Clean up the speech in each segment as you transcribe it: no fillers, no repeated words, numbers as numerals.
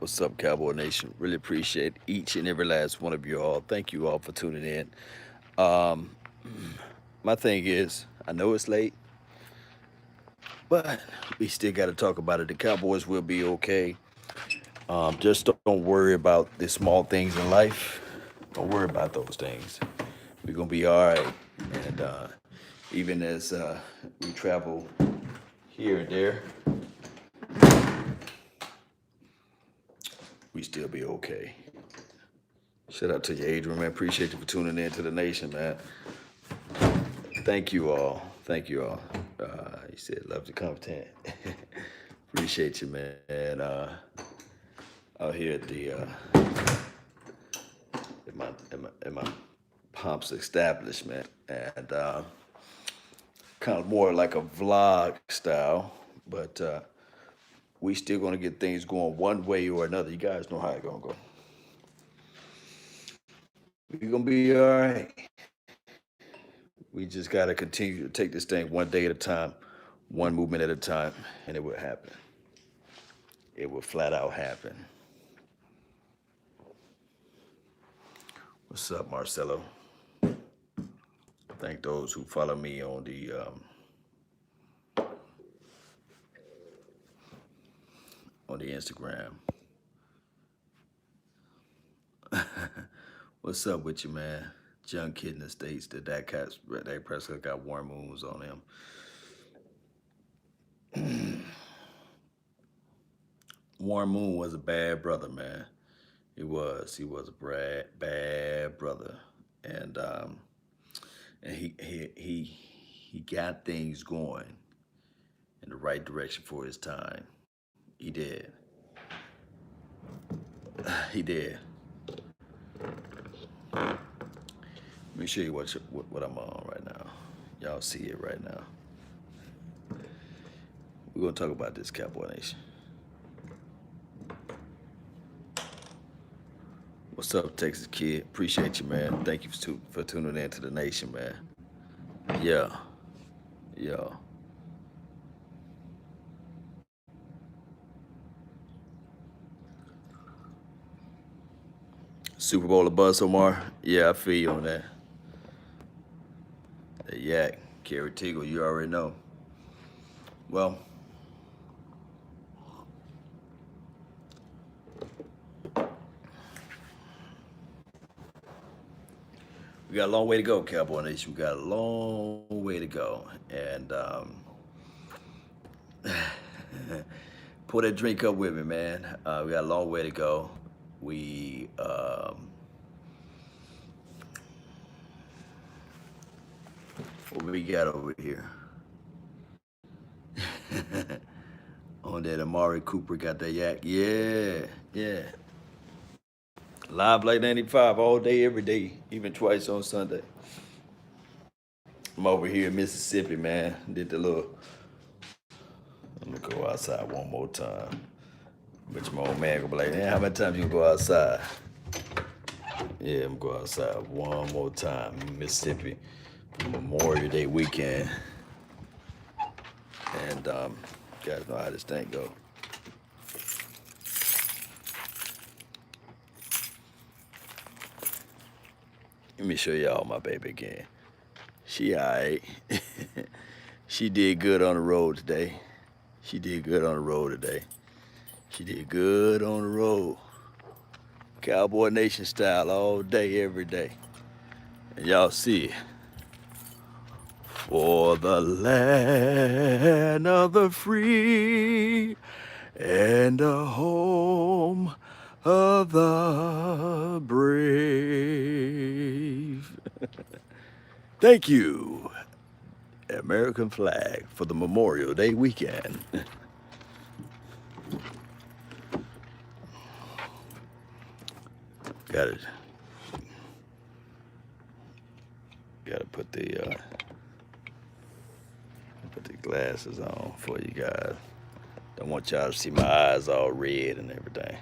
What's up, Cowboy Nation? Really appreciate each and every last one of you all. Thank you all for tuning in. Um, my thing is, I know it's late, but we still got to talk about it. The Cowboys will be okay. Just don't worry about the small things in life. Don't worry about those things. We're gonna be all right. And even as we travel here and there, we still be okay. Shout out to you, Adrian, man. Appreciate you for tuning in to the nation, man. Thank you all. Thank you all. You said love the content. Appreciate you, man. Out here at my Pomp's establishment, and kind of more like a vlog style, but we still gonna get things going one way or another. You guys know how it's gonna go. We're gonna be all right. We just gotta continue to take this thing one day at a time, one movement at a time, and it will happen. It will flat out happen. What's up, Marcelo? Thank those who follow me on the Instagram. What's up with you, man? John Kid in the States that Dak Prescott got warm moons on him. Warren Moon was a bad brother, man. He was. He was a bad brother, and he got things going in the right direction for his time. He did. He did. Let me show you what I'm on right now. Y'all see it right now. We're gonna talk about this, Cowboy Nation. What's up, Texas Kid? Appreciate you, man. Thank you for tuning in to the nation, man. Yeah, yeah. Super Bowl of Buzz Omar. Yeah, I feel you on that. The yak, Carrie Teagle, you already know. Well, we got a long way to go, Cowboy Nation. We got a long way to go, and pour that drink up with me, man. We got a long way to go. We what we got over here? On that Amari Cooper got that yak. Yeah, yeah. Live Light 95 all day, every day, even twice on Sunday. I'm over here in Mississippi, man. Did the little. Let me go outside one more time. But my old man gonna be like, hey, how many times you gonna go outside? Yeah, I'm gonna go outside one more time. Mississippi Memorial Day weekend. And you guys know how this thing go. Let me show y'all my baby again. She alright. She did good on the road today. She did good on the road today. She did good on the road. Cowboy Nation style all day, every day. And y'all see it. For the land of the free and the home of the brave. Thank you, American flag, for the Memorial Day weekend. Got it. Got to put the glasses on for you guys. Don't want y'all to see my eyes all red and everything.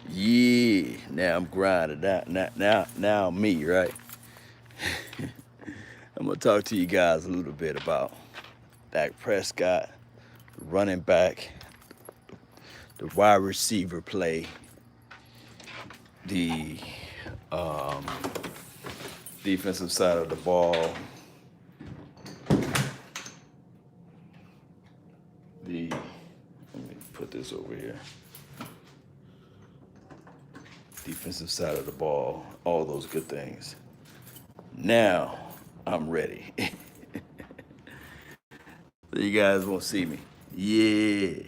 Yeah, now I'm grinding. Now me, right? I'm gonna talk to you guys a little bit about Dak Prescott, running back, the wide receiver play, the um, defensive side of the ball, let me put this over here, defensive side of the ball, all those good things. Now I'm ready. So you guys won't see me. Yeah.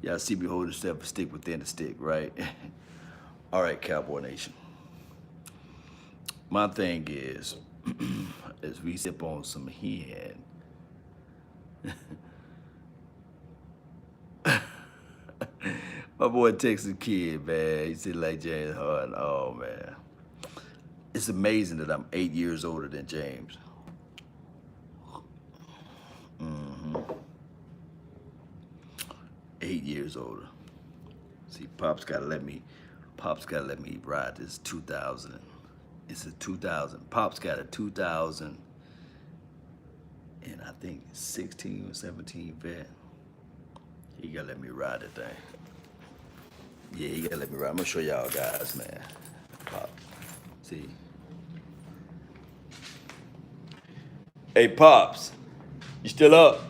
Y'all see me holding step a stick within the stick, right? All right, Cowboy Nation. My thing is, as we sip on some hen, my boy Texas Kid, man, he said like James Harden. Oh man, it's amazing that I'm 8 years older than James. 8 years older. See, Pops gotta let me ride this 2000. It's a 2000. Pops got a 2000, and I think 16 or 17 vet. He gotta let me ride that thing. Yeah, he gotta let me ride. I'm gonna show y'all guys, man. Pop. See. Hey, Pops, you still up?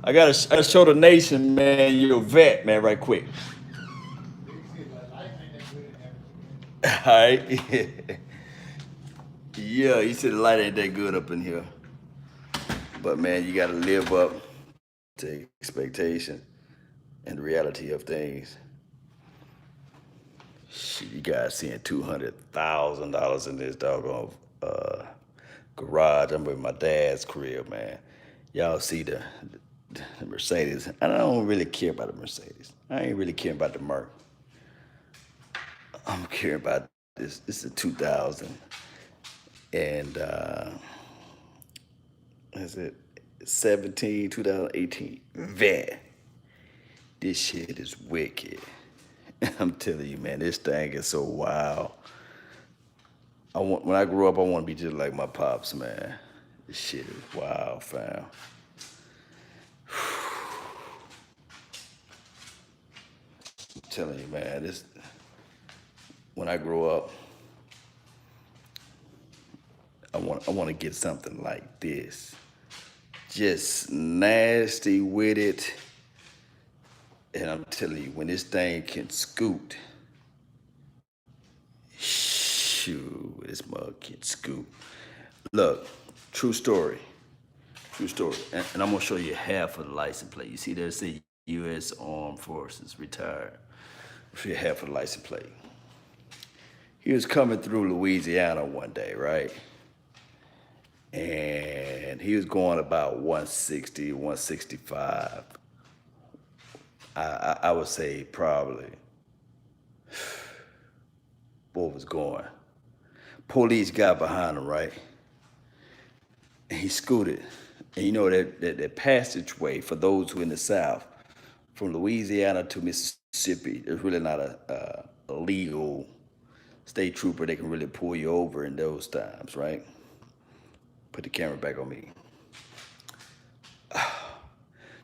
I gotta show the nation, man, you're a vet, man, right quick. All right. Yeah, he said the light ain't that good up in here. But man, you gotta live up to expectation and the reality of things. Shit, you guys seeing $200,000 in this doggone garage. I'm in my dad's crib, man. Y'all see the Mercedes. And I don't really care about the Mercedes. I ain't really caring about the Merc. I'm caring about this. This is a 2000. And is it 2018? Vet. This shit is wicked. I'm telling you, man, this thing is so wild. When I grow up, I want to be just like my pops, man. This shit is wild, fam. I'm telling you, man, when I grow up, I want to get something like this. Just nasty with it. And I'm telling you, when this thing can scoot, shoot, this mug can scoot. Look, true story. True story. And I'm going to show you half of the license plate. You see there, it says U.S. Armed Forces, retired. I'll show you half of the license plate. He was coming through Louisiana one day, right? And he was going about 160, 165. I would say probably what was going. Police got behind him, right? And he scooted. And you know that passageway for those who in the South, from Louisiana to Mississippi, there's really not a legal state trooper that can really pull you over in those times, right? Put the camera back on me.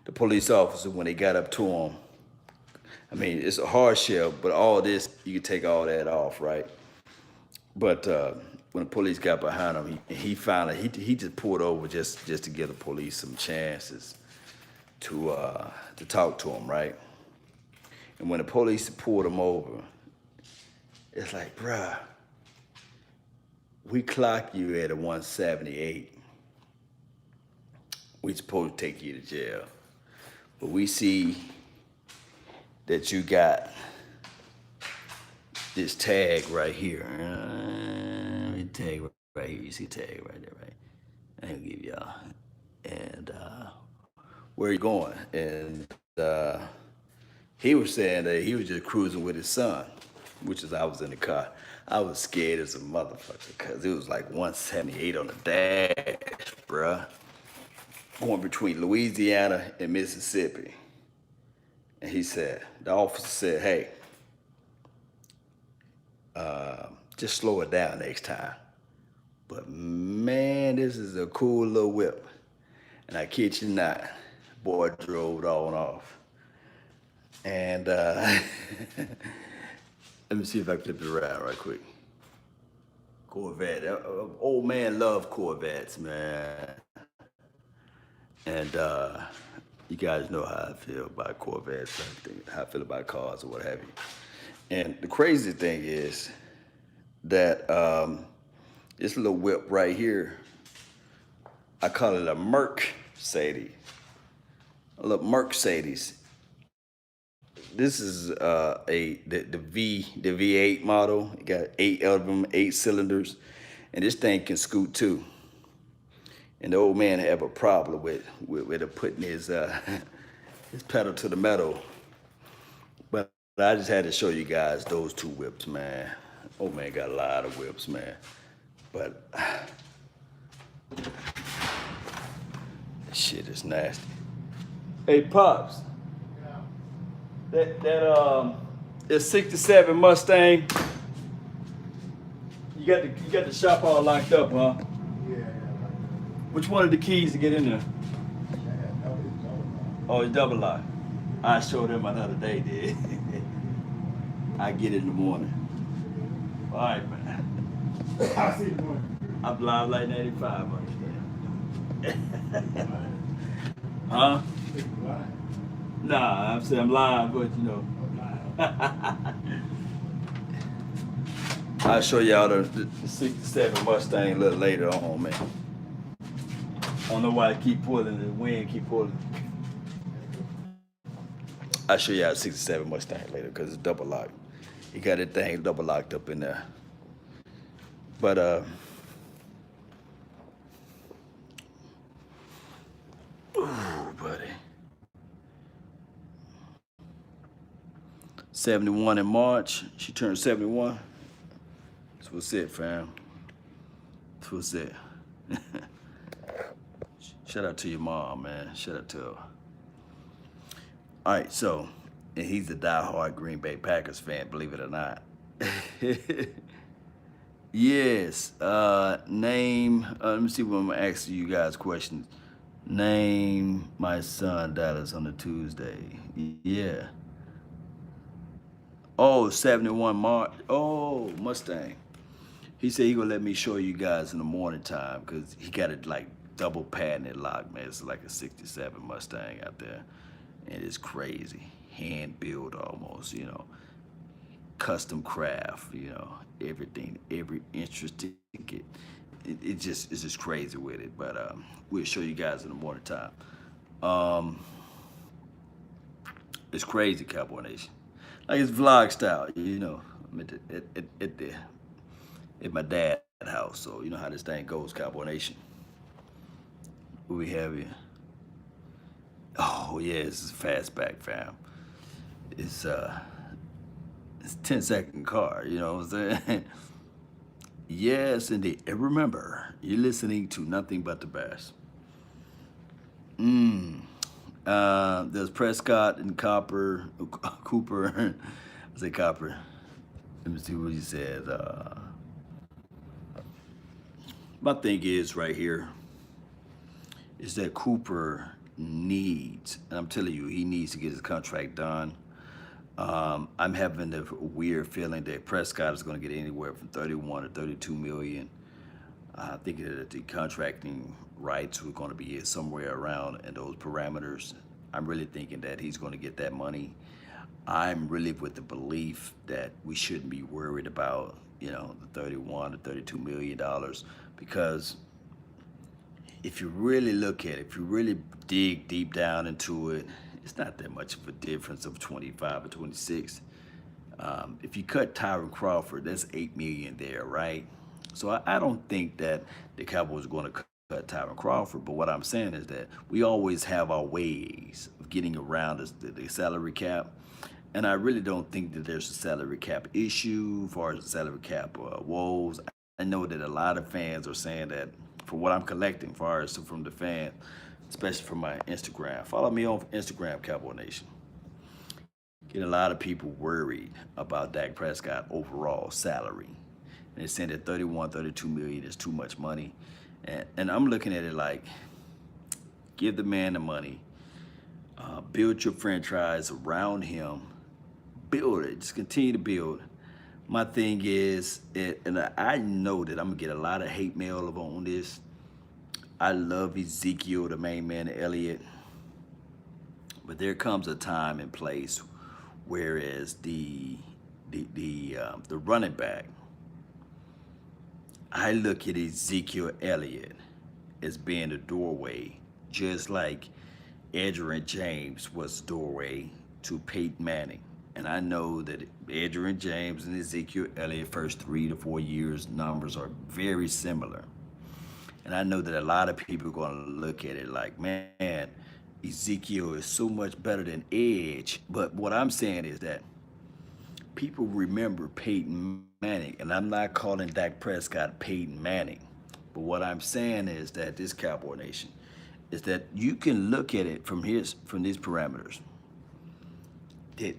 The police officer, when they got up to him, I mean, it's a hardship, but all this, you can take all that off, right? But when the police got behind him, he finally, he just pulled over just to give the police some chances to talk to him, right? And when the police pulled him over, it's like, bruh, we clock you at a 178. We supposed to take you to jail. But we see that you got this tag right here. Tag right here. You see tag right there, right? I ain't gonna give y'all. And where you going? And he was saying that he was just cruising with his son, which is I was in the car. I was scared as a motherfucker because it was like 178 on the dash, bruh. Going between Louisiana and Mississippi. And he said, the officer said, hey, just slow it down next time. But man, this is a cool little whip. And I kid you not, boy drove on off. And let me see if I can flip it around right quick. Corvette. Old man love Corvettes, man. And you guys know how I feel about Corvettes, how I feel about cars or what have you. And the crazy thing is that this little whip right here, I call it a Mercedes. A little Mercedes. This is the V8 model. It got 8 of them, 8 cylinders, and this thing can scoot too. And the old man have a problem with putting his his pedal to the metal. But I just had to show you guys those two whips, man. Old man got a lot of whips, man. But this shit is nasty. Hey, Pops. That 67 Mustang. You got the shop all locked up, huh? Yeah. Which one of the keys to get in there? Oh, it's double lock. I showed him another day, dude. I get it in the morning. All right, man. I see the one. I'm live like 95, understand? Huh? Nah, I'm saying I'm live, but you know. I'll show y'all the 67 Mustang a little later on, man. I don't know why I keep pulling, the wind keep pulling. I'll show y'all the 67 Mustang later because it's double locked. He got that thing double locked up in there. But ooh, buddy. 71 in March. She turned 71. That's what's it, fam. That's what's it. Shout out to your mom, man. Shout out to her. All right, so, and he's a diehard Green Bay Packers fan, believe it or not. Yes. Name. Let me see what I'm gonna ask you guys questions. Name my son Dallas on a Tuesday. Yeah. Oh, 71 March. Oh, Mustang. He said he gonna let me show you guys in the morning time because he got it like double patented lock, man. It's like a 67 Mustang out there. And it's crazy. Hand built almost, you know. Custom craft, you know. Everything, every interesting. It's just crazy with it. But we'll show you guys in the morning time. It's crazy, Cowboy Nation. Like it's vlog style, you know. I'm at my dad's house, so you know how this thing goes, Cowboy Nation. What we have here? Oh yeah, this is fastback, fam. It's a 10-second car, you know what I'm saying? Yes, indeed. And remember, you're listening to nothing but the best. There's Prescott and Cooper. I say Copper. Let me see what he said. My thing is right here is that Cooper needs, and I'm telling you, he needs to get his contract done. I'm having a weird feeling that Prescott is going to get anywhere from 31 to 32 million. I think that the contracting rights were going to be somewhere around in those parameters. I'm really thinking that he's going to get that money. I'm really with the belief that we shouldn't be worried about, you know, the 31 to 32 million dollars, because if you really look at it, if you really dig deep down into it, it's not that much of a difference of 25 or 26. If you cut Tyron Crawford, that's 8 million there, right? So I don't think that the Cowboys are going to cut Tyron Crawford, but what I'm saying is that we always have our ways of getting around the salary cap. And I really don't think that there's a salary cap issue as far as the salary cap woes. I know that a lot of fans are saying that, from what I'm collecting, as far as from the fan, especially from my Instagram. Follow me on Instagram, Cowboy Nation. Get a lot of people worried about Dak Prescott overall salary. And they're saying that 31, 32 million is too much money. And I'm looking at it like, give the man the money. Build your franchise around him. Build it. Just continue to build. My thing is, and I know that I'm gonna get a lot of hate mail on this. I love Ezekiel, the main man, Elliott, but there comes a time and place, whereas the running back, I look at Ezekiel Elliott as being the doorway, just like Edgerrin James was the doorway to Peyton Manning. And I know that Edgerrin James and Ezekiel Elliott first 3 to 4 years numbers are very similar. And I know that a lot of people are going to look at it like, man, Ezekiel is so much better than Edge. But what I'm saying is that people remember Peyton Manning, and I'm not calling Dak Prescott Peyton Manning. But what I'm saying is that this Cowboy Nation is that you can look at it from these parameters. That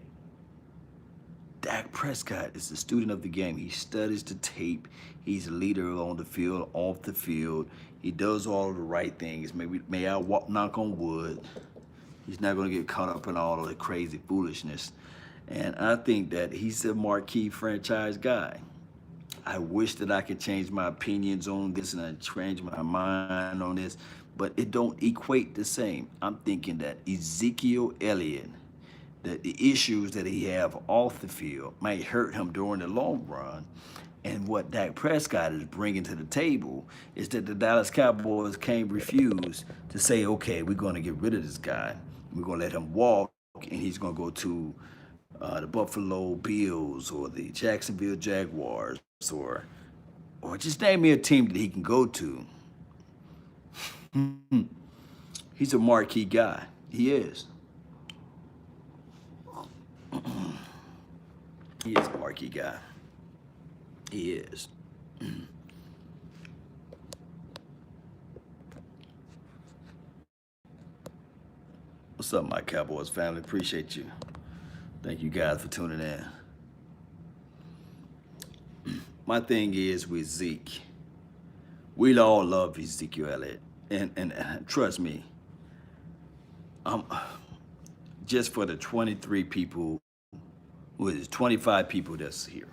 Dak Prescott is a student of the game. He studies the tape. He's a leader on the field, off the field. He does all of the right things. May I knock on wood. He's not going to get caught up in all of the crazy foolishness. And I think that he's a marquee franchise guy. I wish that I could change my opinions on this and I change my mind on this, but it don't equate the same. I'm thinking that Ezekiel Elliott, the issues that he have off the field might hurt him during the long run. And what Dak Prescott is bringing to the table is that the Dallas Cowboys can't refuse to say, okay, we're going to get rid of this guy. We're going to let him walk, and he's going to go to the Buffalo Bills or the Jacksonville Jaguars or just name me a team that he can go to. He's a marquee guy. He is. He is a marquee guy. He is. What's up, my Cowboys family? Appreciate you. Thank you guys for tuning in. My thing is with Zeke, we all love Ezekiel Elliott. And trust me, just for the 23 people, who is 25 people that's here,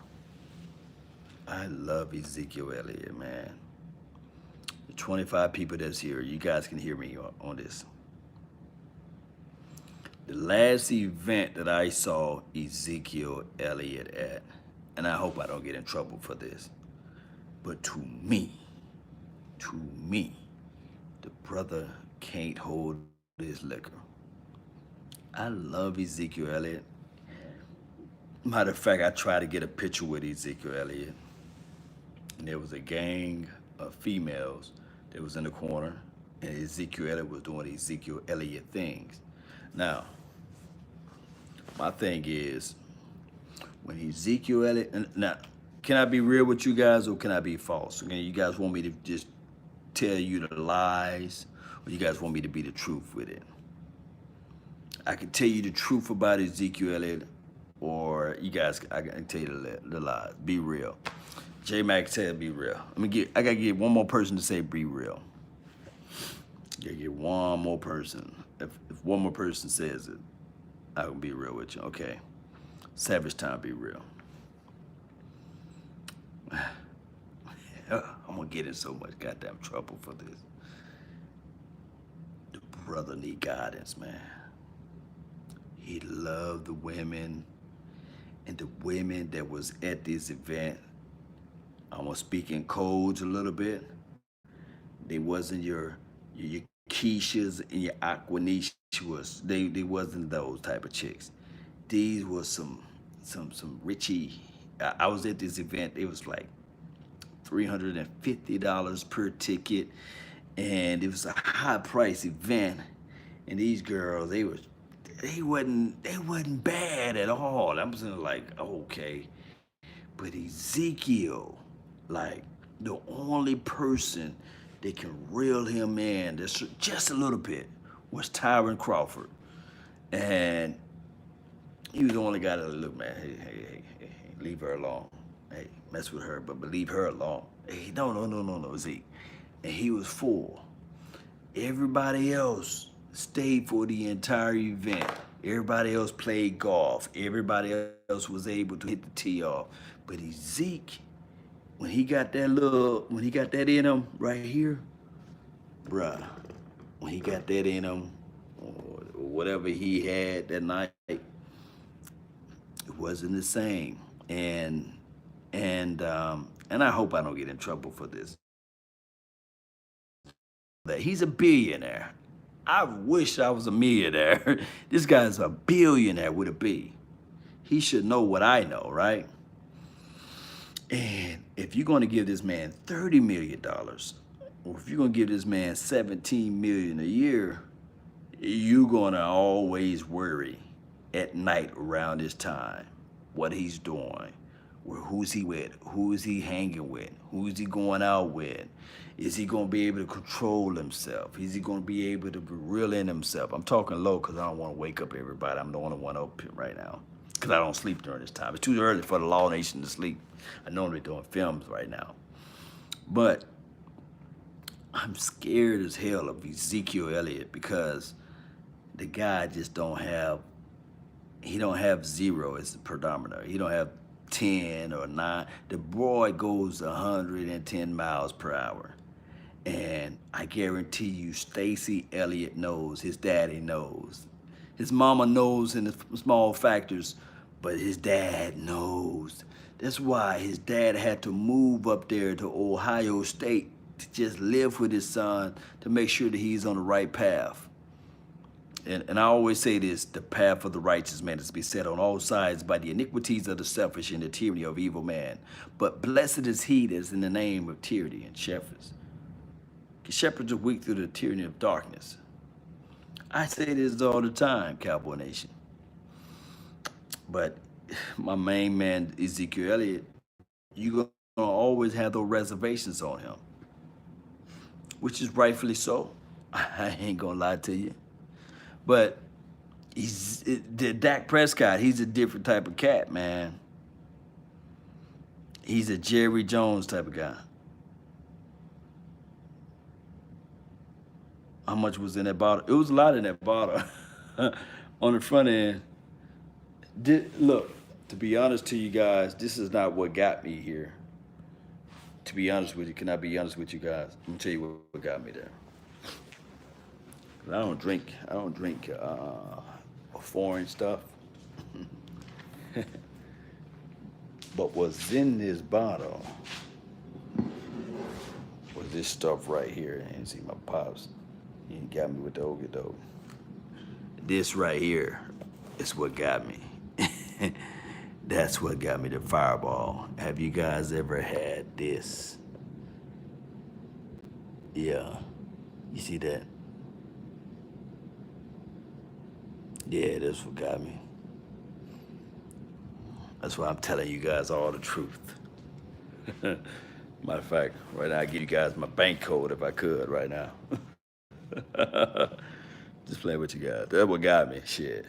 I love Ezekiel Elliott, man. The 25 people that's here, you guys can hear me on this. The last event that I saw Ezekiel Elliott at, and I hope I don't get in trouble for this, but to me, the brother can't hold his liquor. I love Ezekiel Elliott. Matter of fact, I tried to get a picture with Ezekiel Elliott, and there was a gang of females that was in the corner, and Ezekiel Elliott was doing Ezekiel Elliott things. Now, my thing is, when Ezekiel Elliott, now, can I be real with you guys or can I be false? Okay, you guys want me to just tell you the lies, or you guys want me to be the truth with it? I can tell you the truth about Ezekiel Elliott, or you guys, I can tell you the lies. Be real. J Mac said be real. I gotta get one more person to say be real. Gotta get one more person. If one more person says it, I will be real with you. Okay. Savage Time, be real. I'm gonna get in so much goddamn trouble for this. The brother need guidance, man. He loved the women, and the women that was at this event, I'm gonna speak in codes a little bit. They wasn't your Keishas and your Aquanishas. They wasn't those type of chicks. These was some Richie. I was at this event. It was like $350 per ticket, and it was a high price event. And these girls, they wasn't bad at all. I'm just like, okay, but Ezekiel, like the only person that can reel him in just a little bit was Tyron Crawford, and he was the only guy that look, man, hey, leave her alone. Hey, mess with her, but leave her alone. Hey, no, Zeke. And he was full. Everybody else, stayed for the entire event. Everybody else played golf. Everybody else was able to hit the tee off. But Zeke, when he got that in him right here, bruh, when he got that in him, or whatever he had that night, it wasn't the same. And I hope I don't get in trouble for this. That he's a billionaire. I wish I was a millionaire. This guy's a billionaire with a B. He should know what I know, right? And if you're going to give this man $30 million, or if you're going to give this man $17 million a year, you're going to always worry at night around this time what he's doing. Who's he with? Who is he hanging with? Who is he going out with? Is he going to be able to control himself? Is he going to be able to be real in himself? I'm talking low because I don't want to wake up everybody. I'm the only one up here right now because I don't sleep during this time. It's too early for the Law Nation to sleep. I know they're doing films right now. But I'm scared as hell of Ezekiel Elliott because the guy just don't have zero as the predominant. He don't have 10 or 9. The boy goes 110 miles per hour. And I guarantee you, Stacy Elliott knows, his daddy knows. His mama knows in the small factors, but his dad knows. That's why his dad had to move up there to Ohio State to just live with his son to make sure that he's on the right path. And I always say this, the path of the righteous man is beset on all sides by the iniquities of the selfish and the tyranny of evil man. But blessed is he that is in the name of tyranny and shepherds. Shepherds are weak through the tyranny of darkness. I say this all the time, Cowboy Nation. But my main man, Ezekiel Elliott, you're going to always have those reservations on him, which is rightfully so. I ain't going to lie to you. But Dak Prescott, he's a different type of cat, man. He's a Jerry Jones type of guy. How much was in that bottle? It was a lot in that bottle. On the front end. Look, to be honest to you guys, this is not what got me here. To be honest with you, can I be honest with you guys? Let me tell you what got me there. I don't drink foreign stuff. But what's in this bottle was this stuff right here. And see my pops, he got me with the okey doke. This right here is what got me. That's what got me the Fireball. Have you guys ever had this? Yeah, you see that? Yeah, that's what got me. That's why I'm telling you guys all the truth. Matter of fact, right now I give you guys my bank code if I could right now. Just playing with you guys. That's what got me. Shit.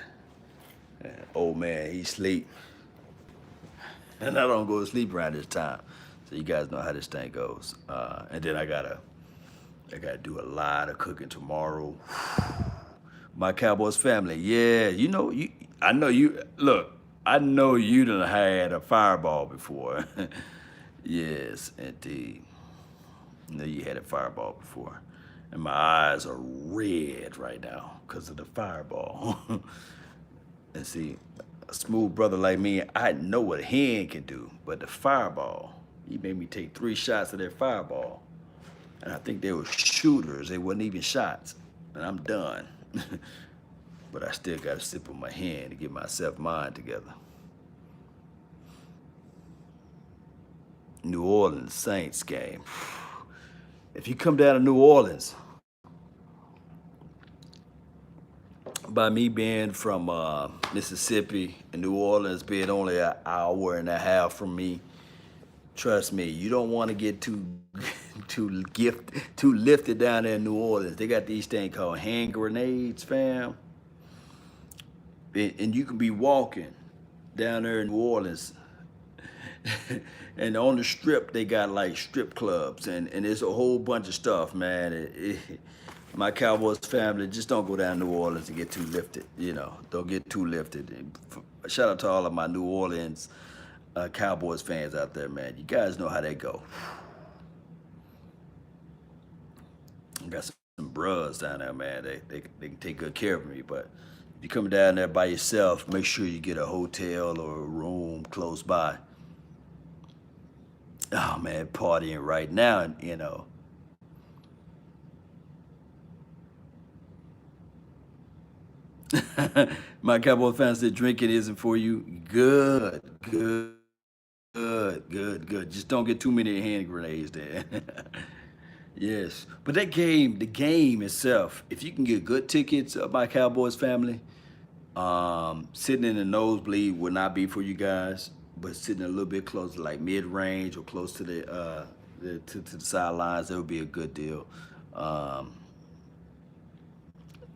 Old man, he sleep. And I don't go to sleep around this time. So you guys know how this thing goes. And then I gotta do a lot of cooking tomorrow. My Cowboys family, yeah, I know you done had a Fireball before. Yes, indeed. I know you had a Fireball before. And my eyes are red right now because of the Fireball. And see, a smooth brother like me, I know what a hen can do, but the Fireball, he made me take 3 shots of that Fireball. And I think they were shooters, they wasn't even shots. And I'm done. But I still got to sip on my hand to get myself mind together. New Orleans Saints game. If you come down to New Orleans, by me being from Mississippi and New Orleans being only an hour and a half from me, trust me, you don't want to get too lifted down there in New Orleans. They got these things called hand grenades, fam. And you can be walking down there in New Orleans. And on the strip, they got like strip clubs and there's a whole bunch of stuff, man. My Cowboys family, just don't go down to New Orleans and get too lifted. Don't get too lifted. And shout out to all of my New Orleans Cowboys fans out there, man. You guys know how they go. I got some bros down there, man. They can take good care of me. But if you come down there by yourself, make sure you get a hotel or a room close by. Oh man, partying right now. My Cowboy fans said drinking isn't for you. Good, good, good. Just don't get too many hand grenades there. Yes, but the game itself, if you can get good tickets, my Cowboys family, sitting in the nosebleed would not be for you guys, but sitting a little bit closer, like mid range or close to the sidelines, that would be a good deal. Um,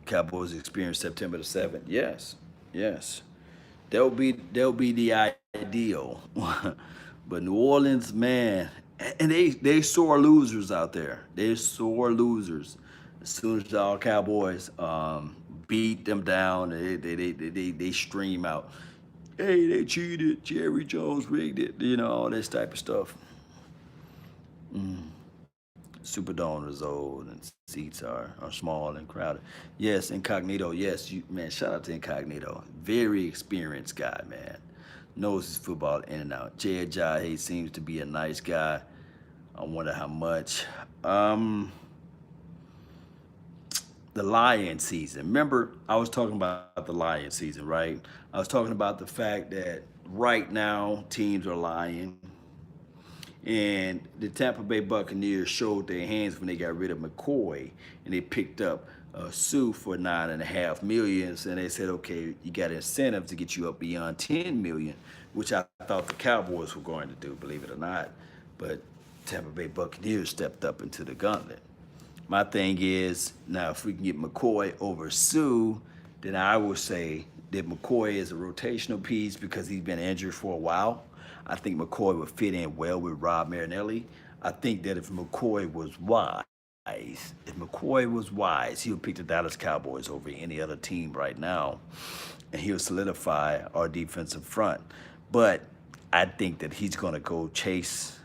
Cowboys experience September the 7th. Yes, yes. They'll be the ideal. But New Orleans, man, and they sore losers out there. They're sore losers. As soon as all Cowboys beat them down, they stream out. Hey, they cheated. Jerry Jones rigged it. All this type of stuff. Superdome is old and seats are small and crowded. Yes, Incognito. Yes, man. Shout out to Incognito. Very experienced guy, man. Knows his football in and out. Jay Ajayi seems to be a nice guy. I wonder how much. The lion season. Remember, I was talking about the lion season, right? I was talking about the fact that right now teams are lying. And the Tampa Bay Buccaneers showed their hands when they got rid of McCoy and they picked up Sue for $9.5 million. And they said, okay, you got incentive to get you up beyond 10 million, which I thought the Cowboys were going to do, believe it or not. But Tampa Bay Buccaneers stepped up into the gauntlet. My thing is, now if we can get McCoy over Sue, then I would say that McCoy is a rotational piece because he's been injured for a while. I think McCoy would fit in well with Rob Marinelli. I think that if McCoy was wise, he would pick the Dallas Cowboys over any other team right now, and he'll solidify our defensive front. But I think that he's going to go chase.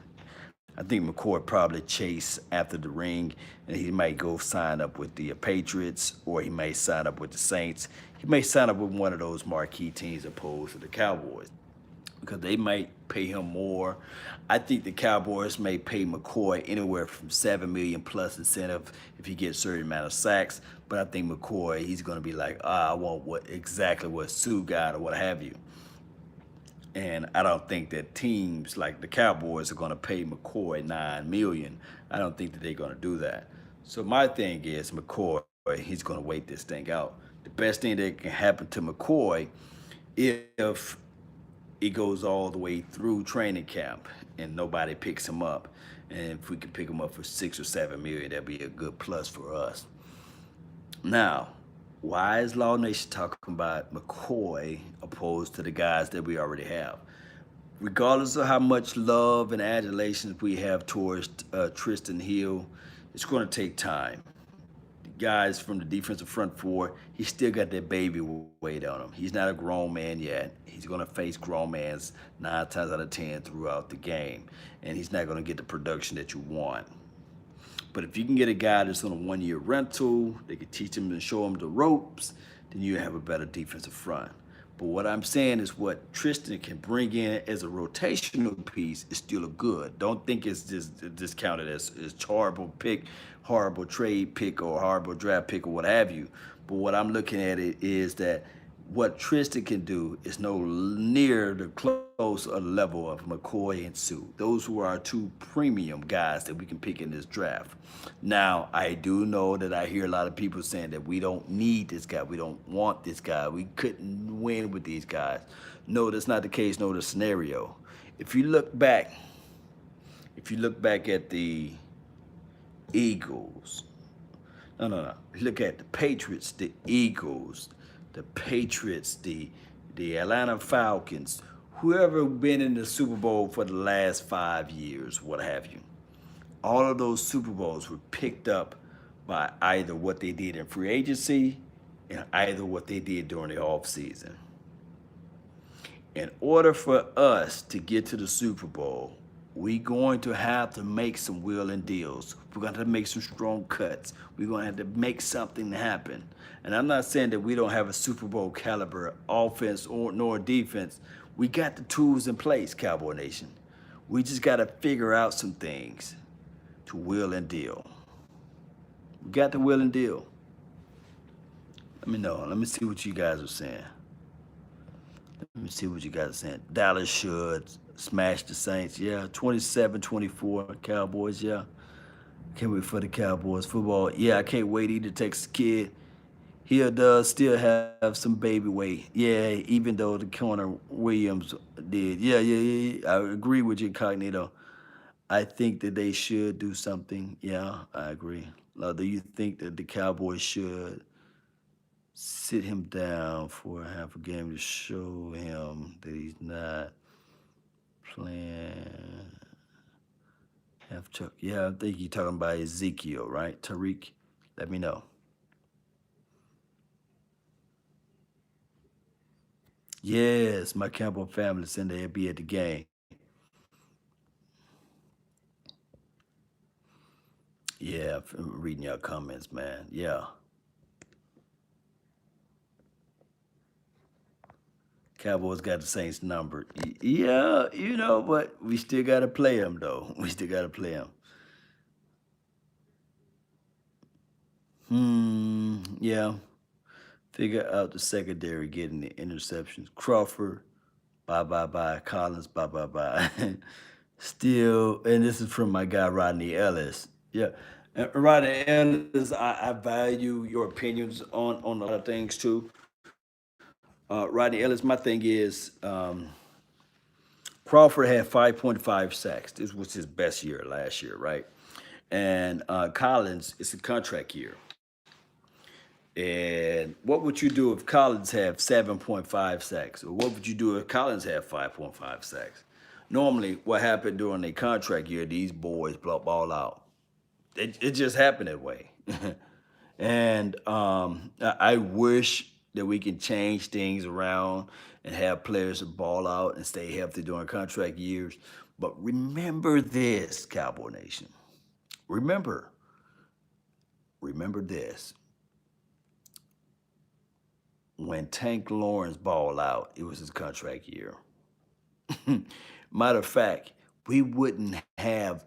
I think McCoy probably chase after the ring, and he might go sign up with the Patriots, or he may sign up with the Saints. He may sign up with one of those marquee teams opposed to the Cowboys, because they might pay him more. I think the Cowboys may pay McCoy anywhere from 7 million plus incentive if he gets a certain amount of sacks. But I think McCoy, he's going to be like, I want exactly what Sue got or what have you. And I don't think that teams like the Cowboys are going to pay McCoy 9 million. I don't think that they're going to do that. So my thing is McCoy, he's going to wait this thing out. The best thing that can happen to McCoy if it goes all the way through training camp and nobody picks him up. And if we can pick him up for 6 or 7 million, that'd be a good plus for us. Now, why is Law Nation talking about McCoy opposed to the guys that we already have? Regardless of how much love and adulation we have towards Tristan Hill, it's going to take time. Guys from the defensive front four, he's still got that baby weight on him. He's not a grown man yet. He's going to face grown mans 9 times out of 10 throughout the game, and he's not going to get the production that you want. But if you can get a guy that's on a 1-year rental, they can teach him and show him the ropes, then you have a better defensive front. But what I'm saying is what Tristan can bring in as a rotational piece is still a good. Don't think it's just discounted as horrible pick, horrible trade pick, or horrible draft pick, or what have you. But what I'm looking at it is that what Tristan can do is no near the close level of McCoy and Sue. Those who are our two premium guys that we can pick in this draft. Now, I do know that I hear a lot of people saying that we don't need this guy. We don't want this guy. We couldn't win with these guys. No, that's not the case. No, the scenario. If you look back at the Eagles, no. Look at the Patriots, the Eagles, the Patriots, the Atlanta Falcons, whoever been in the Super Bowl for the last 5 years, what have you. All of those Super Bowls were picked up by either what they did in free agency and either what they did during the offseason. In order for us to get to the Super Bowl, we're going to have to make some willing deals. We're going to have to make some strong cuts. We're going to have to make something happen. And I'm not saying that we don't have a Super Bowl caliber offense or nor defense. We got the tools in place, Cowboy Nation. We just got to figure out some things to will and deal. We got the will and deal. Let me know. Let me see what you guys are saying. Let me see what you guys are saying. Dallas should smash the Saints. Yeah, 27-24 Cowboys. Yeah. Can't wait for the Cowboys football. Yeah, I can't wait either. Texas kid. He does still have some baby weight. Yeah, even though the corner Williams did. Yeah. I agree with you, Cognito. I think that they should do something. Yeah, I agree. Do you think that the Cowboys should sit him down for half a game to show him that he's not playing half Chuck? Yeah, I think you're talking about Ezekiel, right? Tariq, let me know. Yes, my Campbell family said they'll be at the game. Yeah, I'm reading your comments, man. Yeah. Cowboys got the Saints numbered. Yeah, but we still got to play them, though. We still got to play them. Yeah. Figure out the secondary getting the interceptions. Crawford, bye. Collins, bye. Still, and this is from my guy Rodney Ellis. Yeah. And Rodney Ellis, I value your opinions on a lot of things too. Rodney Ellis, my thing is Crawford had 5.5 sacks. This was his best year last year, right? And Collins, it's a contract year. And what would you do if Collins had 7.5 sacks? Or what would you do if Collins had 5.5 sacks? Normally, what happened during a contract year, these boys ball out. It just happened that way. And I wish that we can change things around and have players ball out and stay healthy during contract years. But remember this, Cowboy Nation. Remember this. When Tank Lawrence balled out, it was his contract year. Matter of fact, we wouldn't have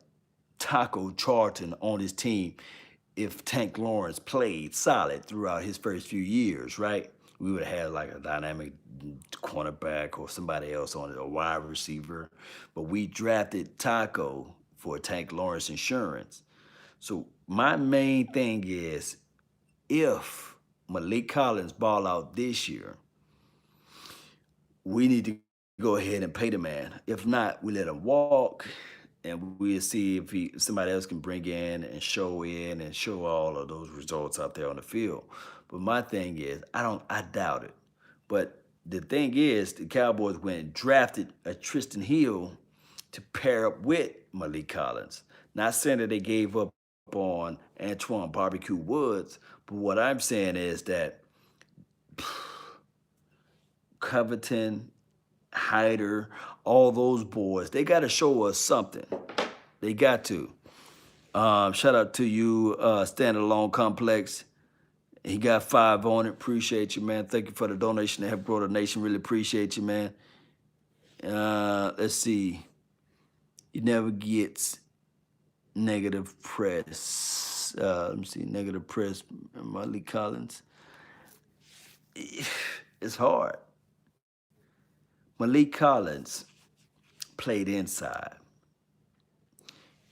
Taco Charlton on his team if Tank Lawrence played solid throughout his first few years, right? We would have had like a dynamic cornerback or somebody else on it, a wide receiver. But we drafted Taco for Tank Lawrence insurance. So my main thing is if Malik Collins ball out this year, we need to go ahead and pay the man. If not, we let him walk, and we'll see if somebody else can bring in and show all of those results out there on the field. But my thing is, I doubt it. But the thing is, the Cowboys went and drafted a Tristan Hill to pair up with Malik Collins. Not saying that they gave up on Antoine Barbecue Woods, but what I'm saying is that Covington, Hyder, all those boys, they got to show us something. They got to. Shout out to you, Standalone Complex. He got 5 on it. Appreciate you, man. Thank you for the donation to help grow the nation. Really appreciate you, man. Let's see. He never gets negative press. Let me see. Negative press. Malik Collins. It's hard. Malik Collins played inside.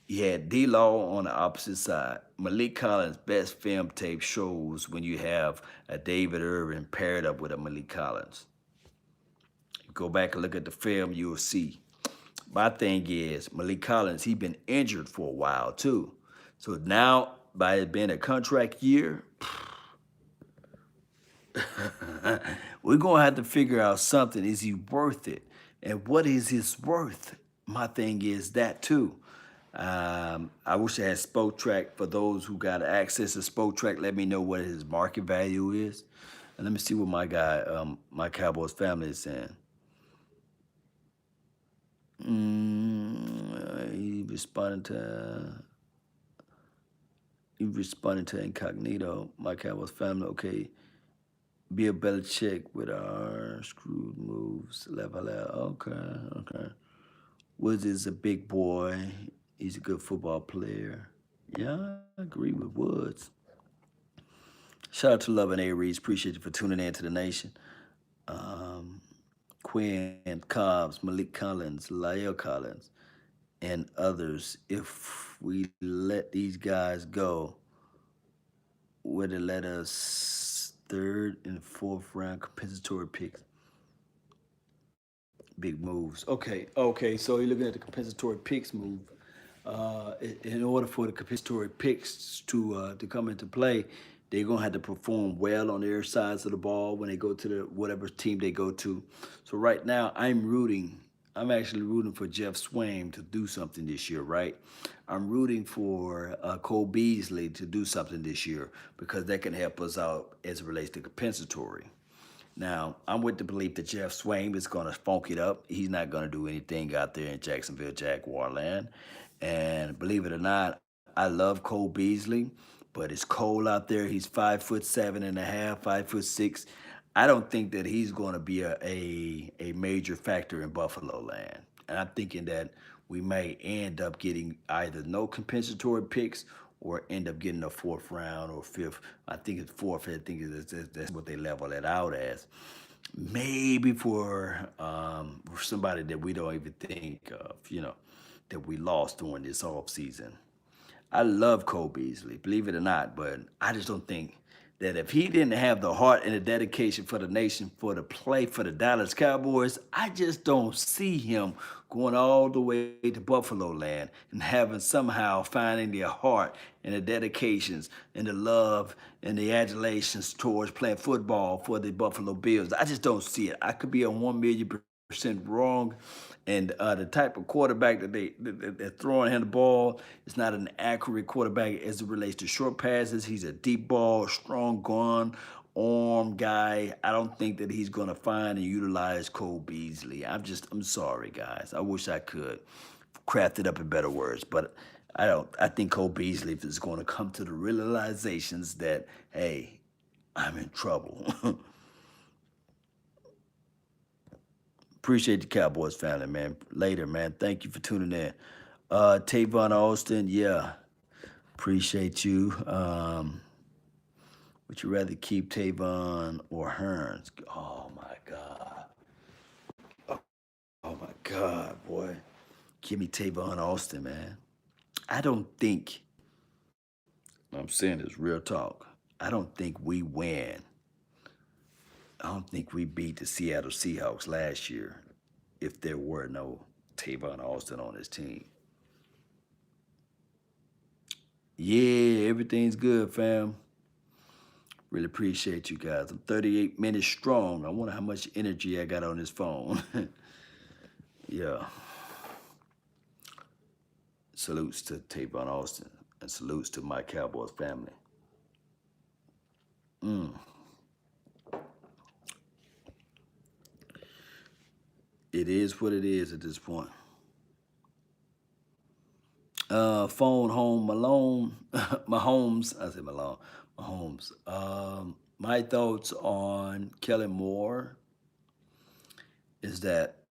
You had D-Law on the opposite side. Malik Collins' best film tape shows when you have a David Irvin paired up with a Malik Collins. You go back and look at the film, you'll see. My thing is, Malik Collins, he's been injured for a while too. So now, by it being a contract year, we're going to have to figure out something. Is he worth it? And what is his worth? My thing is that too. I wish I had Spoke Track. For those who got access to Spoke Track, let me know what his market value is. And let me see what my guy, my Cowboys family is saying. He responded to incognito. My Cowboys family. Okay, be a better check with our screwed moves. Level out. Okay, okay. Woods is a big boy. He's a good football player. Yeah, I agree with Woods. Shout out to Love and A Reeds. Appreciate you for tuning in to the nation. Um, Quinn Cobbs, Malik Collins, Lyle Collins, and others. If we let these guys go, would it let us third and fourth round compensatory picks? Big moves. Okay, okay. So you're looking at the compensatory picks move. In order for the compensatory picks to come into play, they're gonna have to perform well on their sides of the ball when they go to the whatever team they go to. So right now, I'm rooting. I'm actually rooting for Jeff Swaim to do something this year, right? I'm rooting for Cole Beasley to do something this year because that can help us out as it relates to compensatory. Now, I'm with the belief that Jeff Swain is going to funk it up. He's not going to do anything out there in Jacksonville Jaguar land. And believe it or not, I love Cole Beasley, but it's cold out there. He's 5'7" and a half, 5'6". I don't think that he's going to be a major factor in Buffalo land. And I'm thinking that we may end up getting either no compensatory picks or end up getting a fourth round or fifth. I think it's fourth. I think that's what they level it out as. Maybe for somebody that we don't even think of, that we lost during this off season. I love Cole Beasley, believe it or not, but I just don't think that if he didn't have the heart and the dedication for the nation for the play for the Dallas Cowboys, I just don't see him going all the way to Buffalo land and having somehow finding the heart and the dedications and the love and the adulations towards playing football for the Buffalo Bills. I just don't see it. I could be a 1,000,000% wrong. And the type of quarterback they're throwing him the ball is not an accurate quarterback as it relates to short passes. He's a deep ball, strong gun, arm guy. I don't think that he's going to find and utilize Cole Beasley. I'm sorry, guys. I wish I could craft it up in better words, but I don't. I think Cole Beasley is going to come to the realizations that, hey, I'm in trouble. Appreciate the Cowboys family, man. Later, man. Thank you for tuning in. Tavon Austin, yeah. Appreciate you. Would you rather keep Tavon or Hearns? Oh my God. Oh my God, boy. Give me Tavon Austin, man. I don't think, I'm saying this real talk. I don't think we win. I don't think we beat the Seattle Seahawks last year if there were no Tavon Austin on his team. Yeah, everything's good, fam. Really appreciate you guys. I'm 38 minutes strong. I wonder how much energy I got on this phone. Yeah. Salutes to Tavon Austin and salutes to my Cowboys family. Mm. It is what it is at this point. Phone home Malone, Mahomes. I said Malone, Mahomes. My thoughts on Kellen Moore is that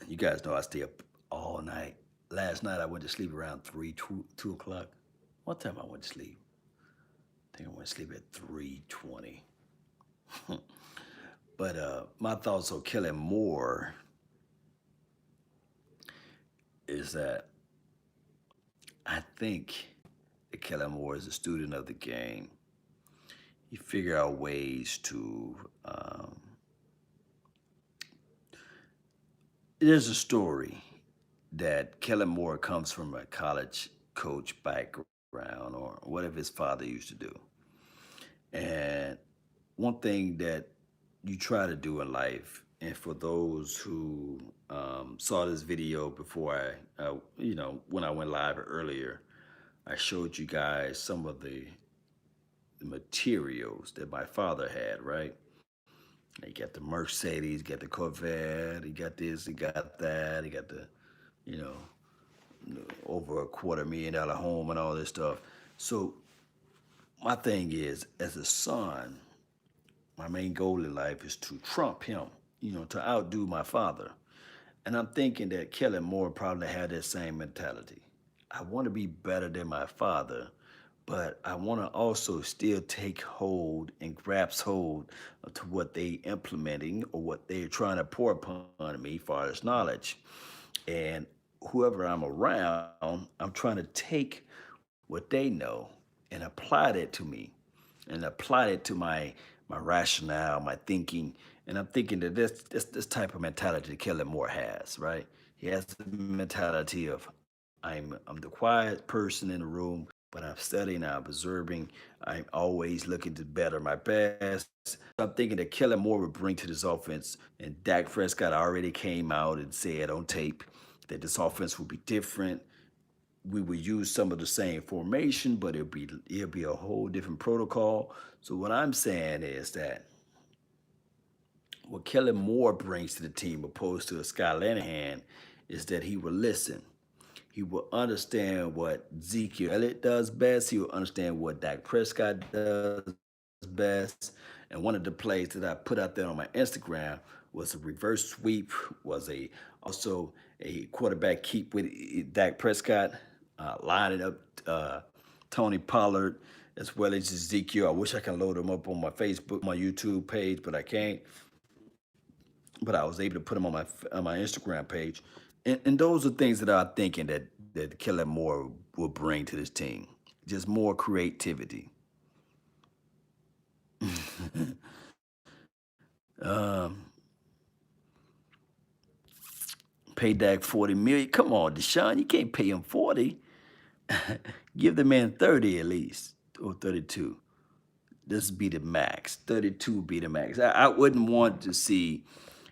you guys know I stay up all night. Last night I went to sleep around 2 o'clock. What time I went to sleep? I think I went to sleep at 3:20. But my thoughts on Kellen Moore is that I think that Kellen Moore is a student of the game. He figure out ways to. There's a story that Kellen Moore comes from a college coach background or whatever his father used to do. And one thing that you try to do in life And for those who saw this video before when I went live earlier, I showed you guys some of the materials that my father had, right? He got the Mercedes, got the Corvette, he got this, he got that, he got the, you know, over $250,000 home and all this stuff. So my thing is, as a son, my main goal in life is to trump him, to outdo my father. And I'm thinking that Kellen Moore probably had that same mentality. I want to be better than my father, but I want to also still take hold and grasp hold to what they implementing or what they're trying to pour upon me as far as knowledge. And whoever I'm around, I'm trying to take what they know and apply that to me and apply it to my rationale, my thinking. And I'm thinking that this type of mentality that Kellen Moore has, right? He has the mentality of I'm the quiet person in the room, but I'm studying, I'm observing, I'm always looking to better my best. I'm thinking that Kellen Moore would bring to this offense, and Dak Prescott already came out and said on tape that this offense would be different. We would use some of the same formation, but it'll be a whole different protocol. So what I'm saying is that what Kellen Moore brings to the team, opposed to a Scott Linehan, is that he will listen. He will understand what Ezekiel Elliott does best. He will understand what Dak Prescott does best. And one of the plays that I put out there on my Instagram was a reverse sweep, was a also a quarterback keep with Dak Prescott, lining up Tony Pollard as well as Ezekiel. I wish I could load them up on my Facebook, my YouTube page, but I can't. But I was able to put them on my Instagram page, and those are things that I'm thinking that Kellen Moore will bring to this team. Just more creativity. um, Pay Dak 40 million. Come on, Deshaun, you can't pay him 40. Give the man 30 at least, or 32. This would be the max. 32 would be the max. I wouldn't want to see,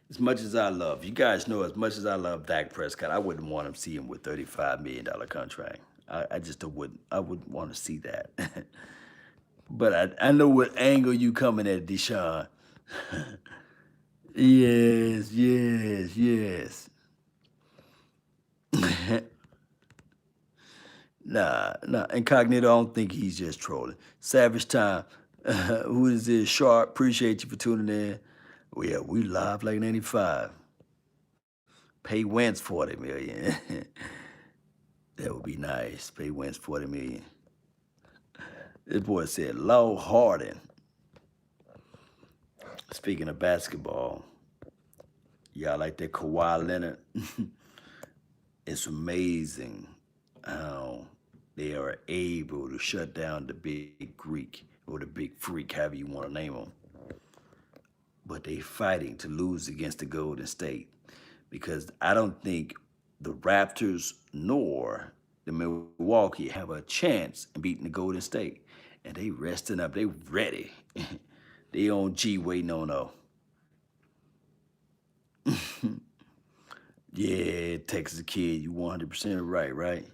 as much as I love, you guys know, as much as I love Dak Prescott, I wouldn't want to see him with $35 million contract. I just wouldn't. I wouldn't want to see that. But I know what angle you coming at, Deshaun. Yes, yes, yes. Nah, nah. Incognito, I don't think he's just trolling. Savage Time. Who is this? Sharp. Appreciate you for tuning in. Well, yeah, we live like 95. Pay Wentz 40 million. That would be nice. Pay Wentz 40 million. This boy said Low Harden. Speaking of basketball, y'all like that Kawhi Leonard? It's amazing how they are able to shut down the big Greek or the big freak, however you want to name him. But they fighting to lose against the Golden State because I don't think the Raptors nor the Milwaukee have a chance in beating the Golden State. And they resting up. They ready. They on G waiting on O. Yeah, Texas kid, you 100% right, right?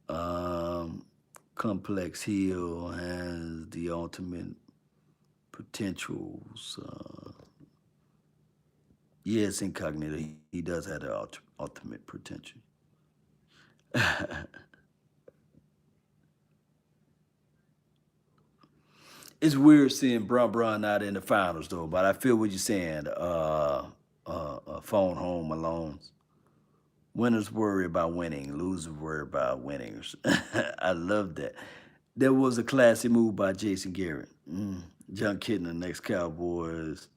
Um, Complex Hill has the ultimate potentials. Yes, Incognito, he does have the ultimate potential. It's weird seeing Bron not in the finals though, but I feel what you're saying. Phone home alone. Winners worry about winning, losers worry about winnings. I love that. That was a classy move by Jason Garrett. John Kitna, the next Cowboys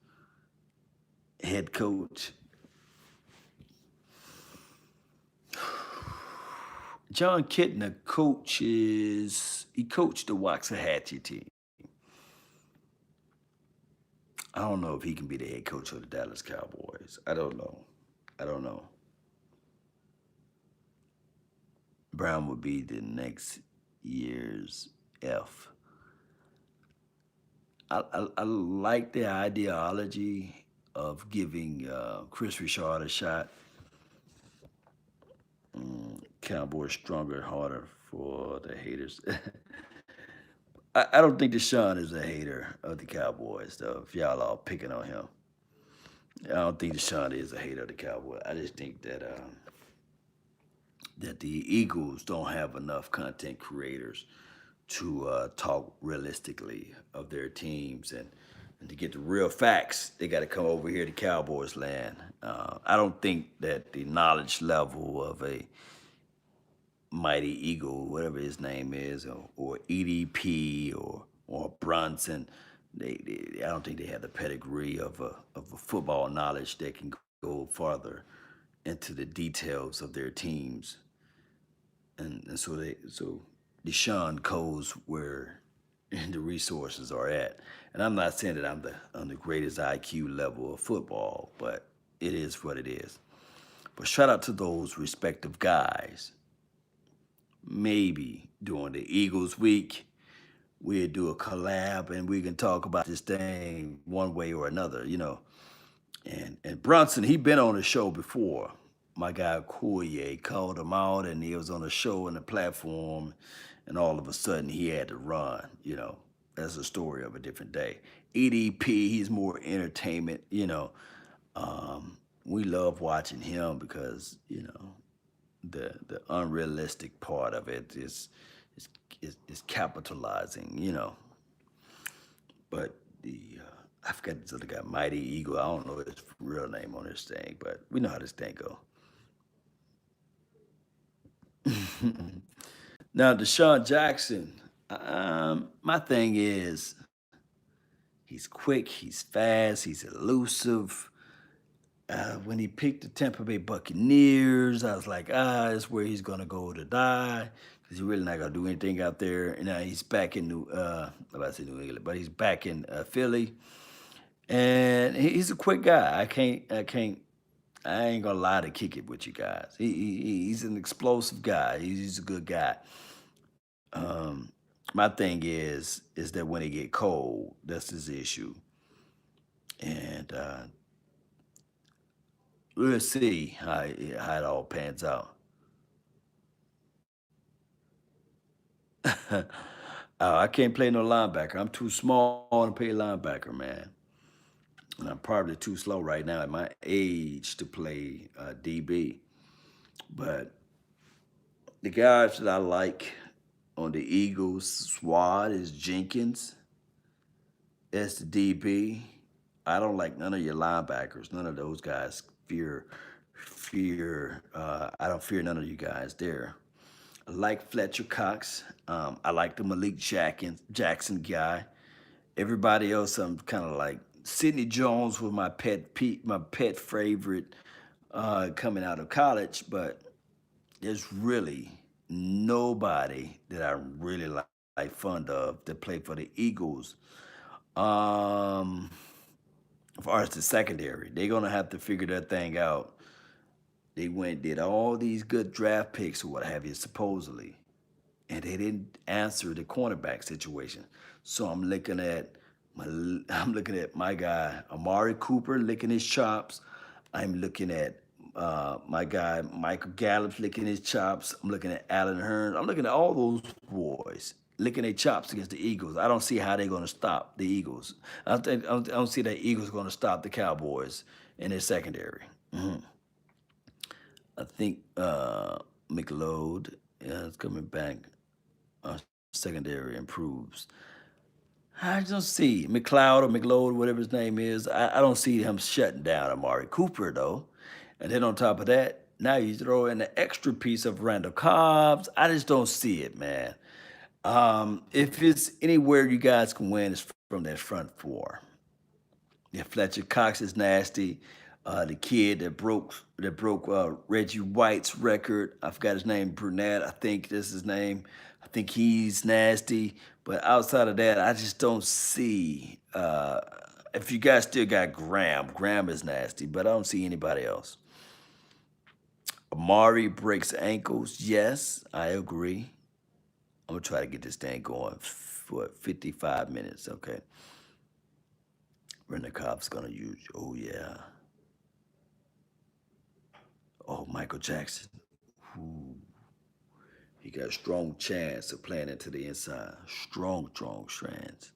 head coach. John Kitna he coached the Waxahachie team. I don't know if he can be the head coach of the Dallas Cowboys. I don't know. I don't know. Brown would be the next year's F. I like the ideology of giving Chris Richard a shot. Cowboys stronger and harder for the haters. I don't think Deshaun is a hater of the Cowboys, though. If y'all all picking on him, I don't think Deshaun is a hater of the Cowboys. I just think that the Eagles don't have enough content creators to talk realistically of their teams and to get the real facts. They got to come over here to Cowboys land. I don't think that the knowledge level of a Mighty Eagle, whatever his name is, or EDP or Brunson. I don't think they have the pedigree of a football knowledge that can go farther into the details of their teams, and so Deshaun goes where the resources are at. And I'm not saying that I'm the greatest IQ level of football, but it is what it is. But shout out to those respective guys. Maybe during the Eagles week, we'll do a collab and we can talk about this thing one way or another, you know. And Brunson, he been on the show before. My guy Courier called him out and he was on a show on the platform and all of a sudden he had to run, you know. That's a story of a different day. EDP, he's more entertainment, you know. We love watching him because, you know, the unrealistic part of it is capitalizing, you know. But the I forgot this other guy, Mighty Eagle. I don't know his real name on this thing, but we know how this thing go. Now, Deshaun Jackson, my thing is he's quick, he's fast, he's elusive. When he picked the Tampa Bay Buccaneers, I was like, that's where he's gonna go to die because he's really not gonna do anything out there. And now he's back in I'm about to say New England, but he's back in Philly, and he's a quick guy. I ain't gonna lie to kick it with you guys. He's an explosive guy. He's a good guy. Um, my thing is that when it get cold, that's his issue, and we'll see how it all pans out. I can't play no linebacker. I'm too small to play linebacker, man. And I'm probably too slow right now at my age to play DB. But the guys that I like on the Eagles squad is Jenkins. That's the DB. I don't like none of your linebackers. None of those guys fear. I don't fear none of you guys there. I like Fletcher Cox. I like the Jackson guy. Everybody else, I'm kind of like Sidney Jones was my pet favorite coming out of college, but there's really nobody that I really like fond of that played for the Eagles. Um, as far as the secondary, they're gonna have to figure that thing out. They went did all these good draft picks or what have you, supposedly, and they didn't answer the cornerback situation. So I'm looking at my guy Amari Cooper licking his chops. I'm looking at my guy Michael Gallup licking his chops. I'm looking at Allen Hearns. I'm looking at all those boys licking their chops against the Eagles. I don't see how they're going to stop the Eagles. I don't see that Eagles going to stop the Cowboys in their secondary. Mhm. I think McLeod is coming back. Secondary improves. I don't see McLeod or McLeod, whatever his name is. I don't see him shutting down Amari Cooper though. And then on top of that, now you throw in the extra piece of Randall Cobbs. I just don't see it, man. If it's anywhere you guys can win, it's from that front four. Yeah, Fletcher Cox is nasty. The kid that broke Reggie White's record. I forgot his name, Brunette. I think this is his name. I think he's nasty. But outside of that, I just don't see. If you guys still got Graham, Graham is nasty, but I don't see anybody else. Amari breaks ankles. Yes, I agree. I'm gonna try to get this thing going for 55 minutes. Okay. When the cops gonna use you. Oh yeah. Oh, Michael Jackson. Ooh, he got a strong chance of playing into the inside. Strong chance.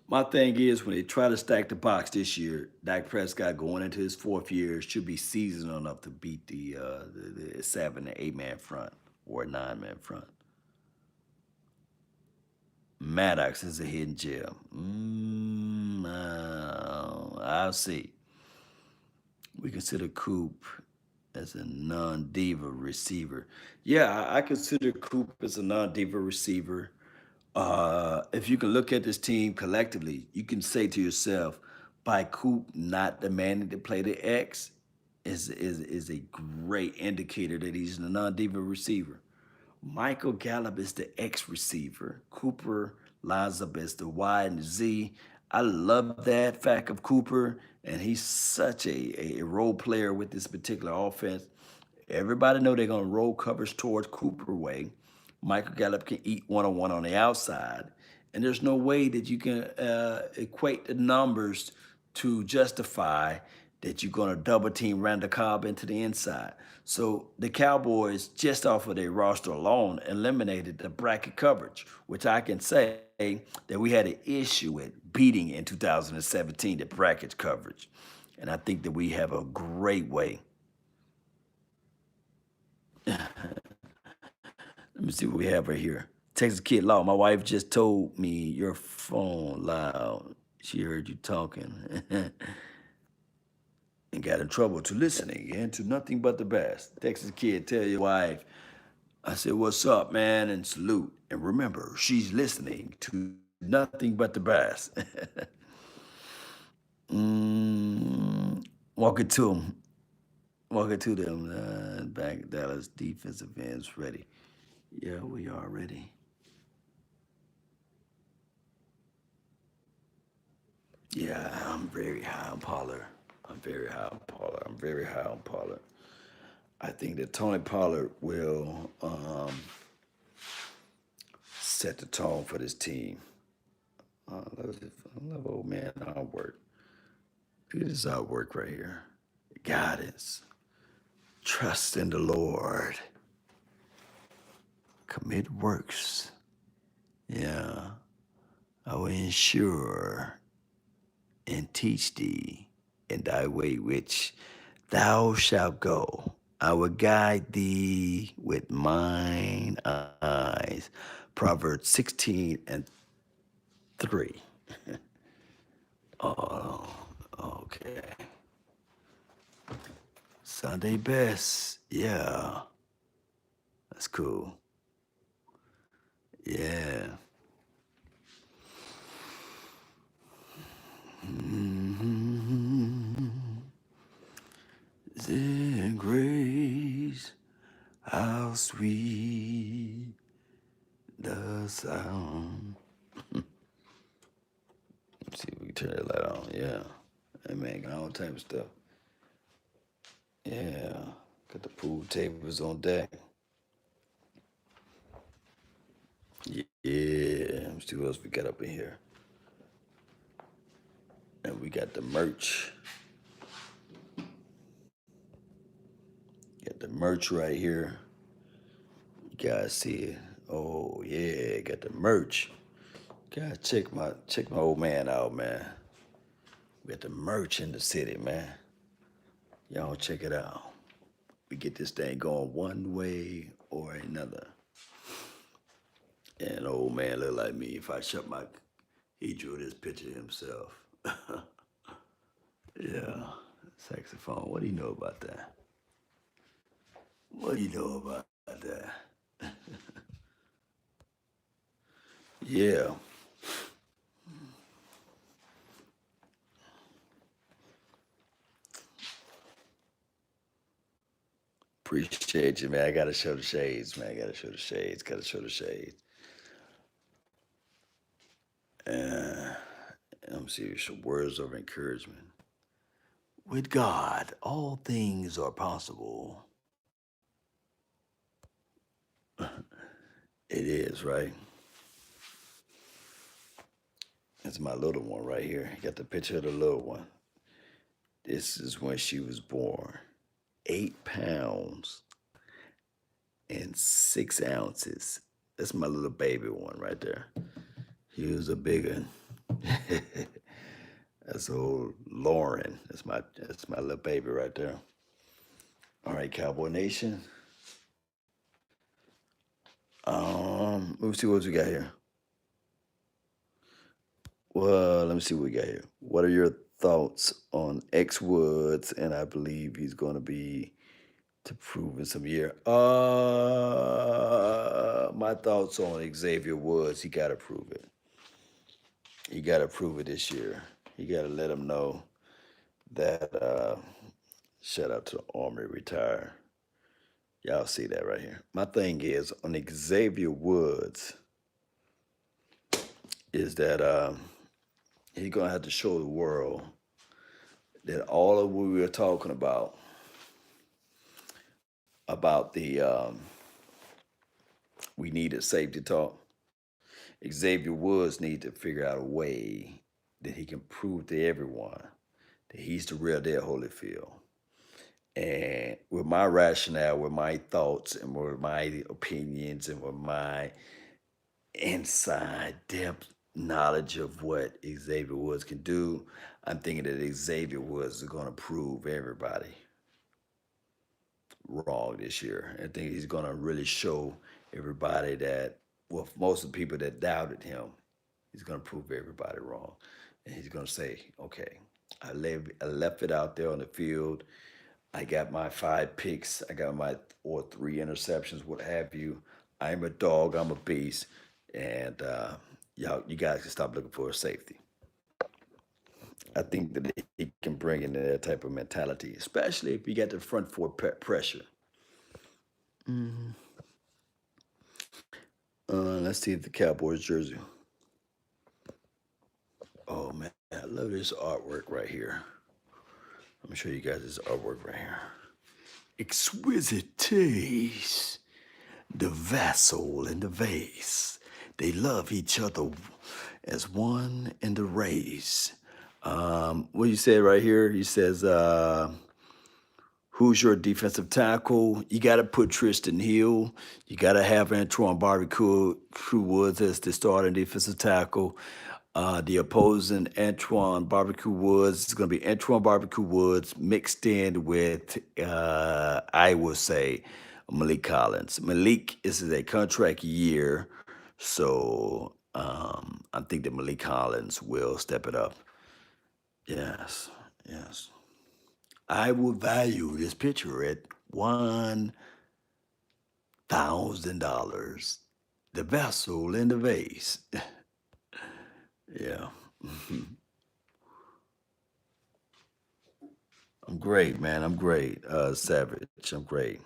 My thing is when they try to stack the box this year, Dak Prescott going into his fourth year should be seasoned enough to beat the 7 and 8 man front or 9 man front. Maddox is a hidden gem. I'll see. We consider Coop as a non-diva receiver. Yeah, I consider Coop as a non-diva receiver. If you can look at this team collectively, you can say to yourself, by Coop not demanding to play the X is a great indicator that he's a non-diva receiver. Michael Gallup is the X receiver. Cooper lines up as the Y and the Z. I love that fact of Cooper, and he's such a role player with this particular offense. Everybody know they're gonna roll covers towards Cooper way. Michael Gallup can eat one-on-one on the outside, and there's no way that you can equate the numbers to justify that you're going to double team Randall Cobb into the inside. So the Cowboys, just off of their roster alone, eliminated the bracket coverage, which I can say that we had an issue with beating in 2017, the bracket coverage. And I think that we have a great way. Let me see what we have right here. Texas Kid Law. My wife just told me your phone loud. She heard you talking and got in trouble to listening and to nothing but the best. Texas Kid, tell your wife. I said, what's up, man? And salute. And remember, she's listening to nothing but the best. Walk it to them. Walk it to them. Back Dallas defensive ends ready. Yeah, we are ready. Yeah, I'm very high on Pollard. I'm very high on Pollard. I'm very high on Pollard. I think that Tony Pollard will set the tone for this team. I love old man artwork. Look at this artwork right here. Guidance. Trust in the Lord. Commit works. Yeah. I will ensure and teach thee in thy way which thou shalt go. I will guide thee with mine eyes. Proverbs 16 and 3. Oh, okay. Sunday best. Yeah, that's cool. Yeah. In grace, how sweet the sound. Let's see if we can turn that light on. Yeah. Hey man, got all type of stuff. Yeah. Got the pool tables on deck. Yeah. Let's see what else we got up in here. And we got the merch. Got the merch right here. You guys see it. Oh yeah, got the merch. Guys, check my old man out, man. We got the merch in the city, man. Y'all check it out. We get this thing going one way or another. And old man look like me. If I shut my, he drew this picture himself. Yeah, saxophone. What do you know about that? What do you know about that? Yeah. Appreciate you, man. I gotta show the shades, man. I gotta show the shades. Gotta show the shades. Uh, I'm serious. Some words of encouragement. With God, all things are possible. It is, right? That's my little one right here. Got the picture of the little one. This is when she was born. 8 pounds and 6 ounces. That's my little baby one right there. He was a big one. That's old Lauren. That's my little baby right there. All right, Cowboy Nation. Let me see what we got here. Well, let me see what we got here. What are your thoughts on X Woods? And I believe he's going to be to prove in some year. My thoughts on Xavier Woods. He got to prove it. He got to prove it this year. He got to let him know that. Shout out to the Army retire. Y'all see that right here. My thing is on Xavier Woods is that he's gonna have to show the world that all of what we were talking about the we needed safety talk. Xavier Woods needs to figure out a way that he can prove to everyone that he's the real deal Holyfield. And with my rationale, with my thoughts, and with my opinions, and with my inside depth knowledge of what Xavier Woods can do, I'm thinking that Xavier Woods is going to prove everybody wrong this year. I think he's going to really show everybody that, well, most of the people that doubted him, he's going to prove everybody wrong. And he's going to say, okay, I left it out there on the field. I got my 5 picks. I got my or 3 interceptions, what have you. I'm a dog. I'm a beast. And you guys can stop looking for a safety. I think that he can bring in that type of mentality, especially if you got the front four pressure. Mm-hmm. Let's see the Cowboys jersey. Oh man, I love this artwork right here. Let me show you guys this artwork right here. Exquisite taste. The vessel and the vase. They love each other as one in the race. What you say right here? He says, who's your defensive tackle? You got to put Tristan Hill. You got to have Antoine Barbecue Woods as the starting defensive tackle. The opposing Antoine Barbecue Woods is going to be Antoine Barbecue Woods mixed in with, I would say, Malik Collins. Malik is a contract year, so I think that Malik Collins will step it up. Yes, yes. I will value this picture at $1,000. The vessel in the vase. Yeah. I'm great, man. I'm great. Savage. I'm great.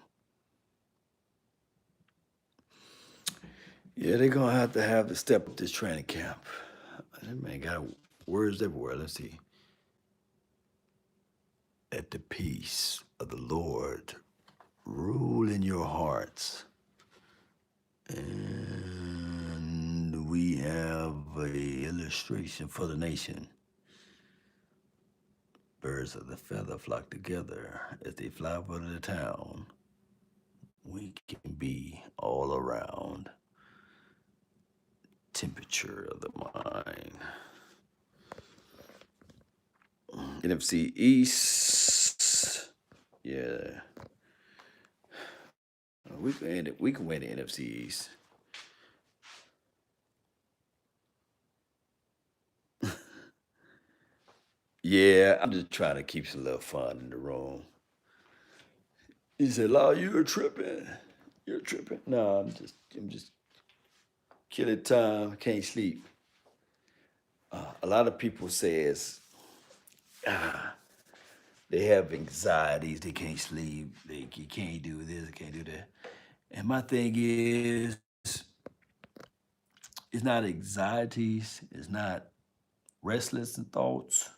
Yeah, they're gonna have to step up this training camp. That man got words everywhere. Let's see. Let the peace of the Lord rule in your hearts. And we have a illustration for the nation. Birds of the feather flock together as they fly over the town. We can be all around. Temperature of the mind. NFC East. Yeah. We can win the NFC East. Yeah, I'm just trying to keep some little fun in the room. He said, "Law, you're tripping. You're tripping." No, I'm just killing time. Can't sleep. A lot of people says they have anxieties. They can't sleep. You can't do this. Can't do that. And my thing is, it's not anxieties. It's not restless and thoughts.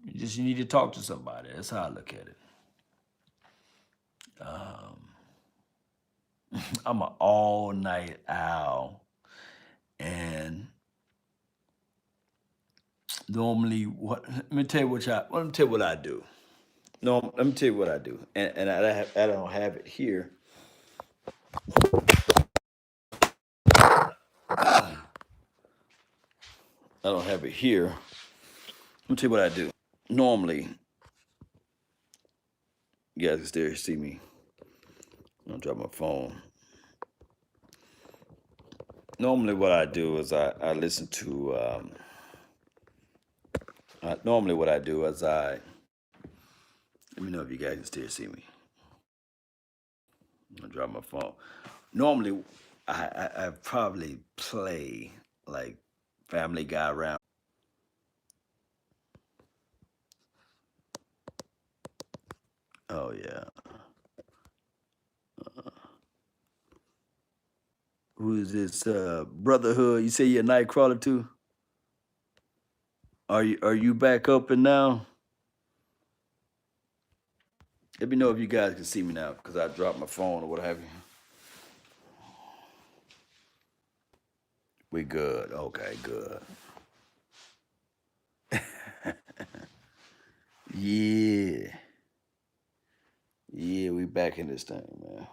You need to talk to somebody. That's how I look at it. I'm an all night owl, and Normally, what? Let me tell you let me tell you what I do. No, let me tell you what I do, and I don't have it here. I don't have it here. Let me tell you what I do. Normally, you guys can still see me. I'll drop my phone. Normally, what I do is I listen to. Normally, what I do is let me know if you guys can still see me. I'll drop my phone. Normally, I probably play like Family Guy around. Oh yeah. Who's this? Brotherhood. You say you're a Nightcrawler too? Are you back up and now? Let me know if you guys can see me now, because I dropped my phone or what have you. We good. Okay, good. Yeah. Yeah, we back in this thing, man.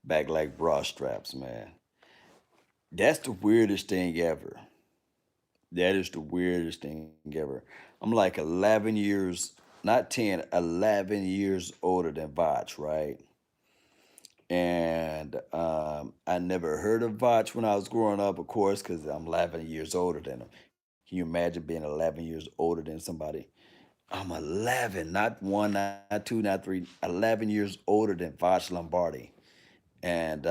Back like bra straps, man. That's the weirdest thing ever. That is the weirdest thing ever. I'm like 11 years, not 10, 11 years older than Vach, right? And I never heard of Vach when I was growing up, of course, because I'm 11 years older than him. Can you imagine being 11 years older than somebody? I'm 11, not one, not two, not three, 11 years older than Vach Lombardi. And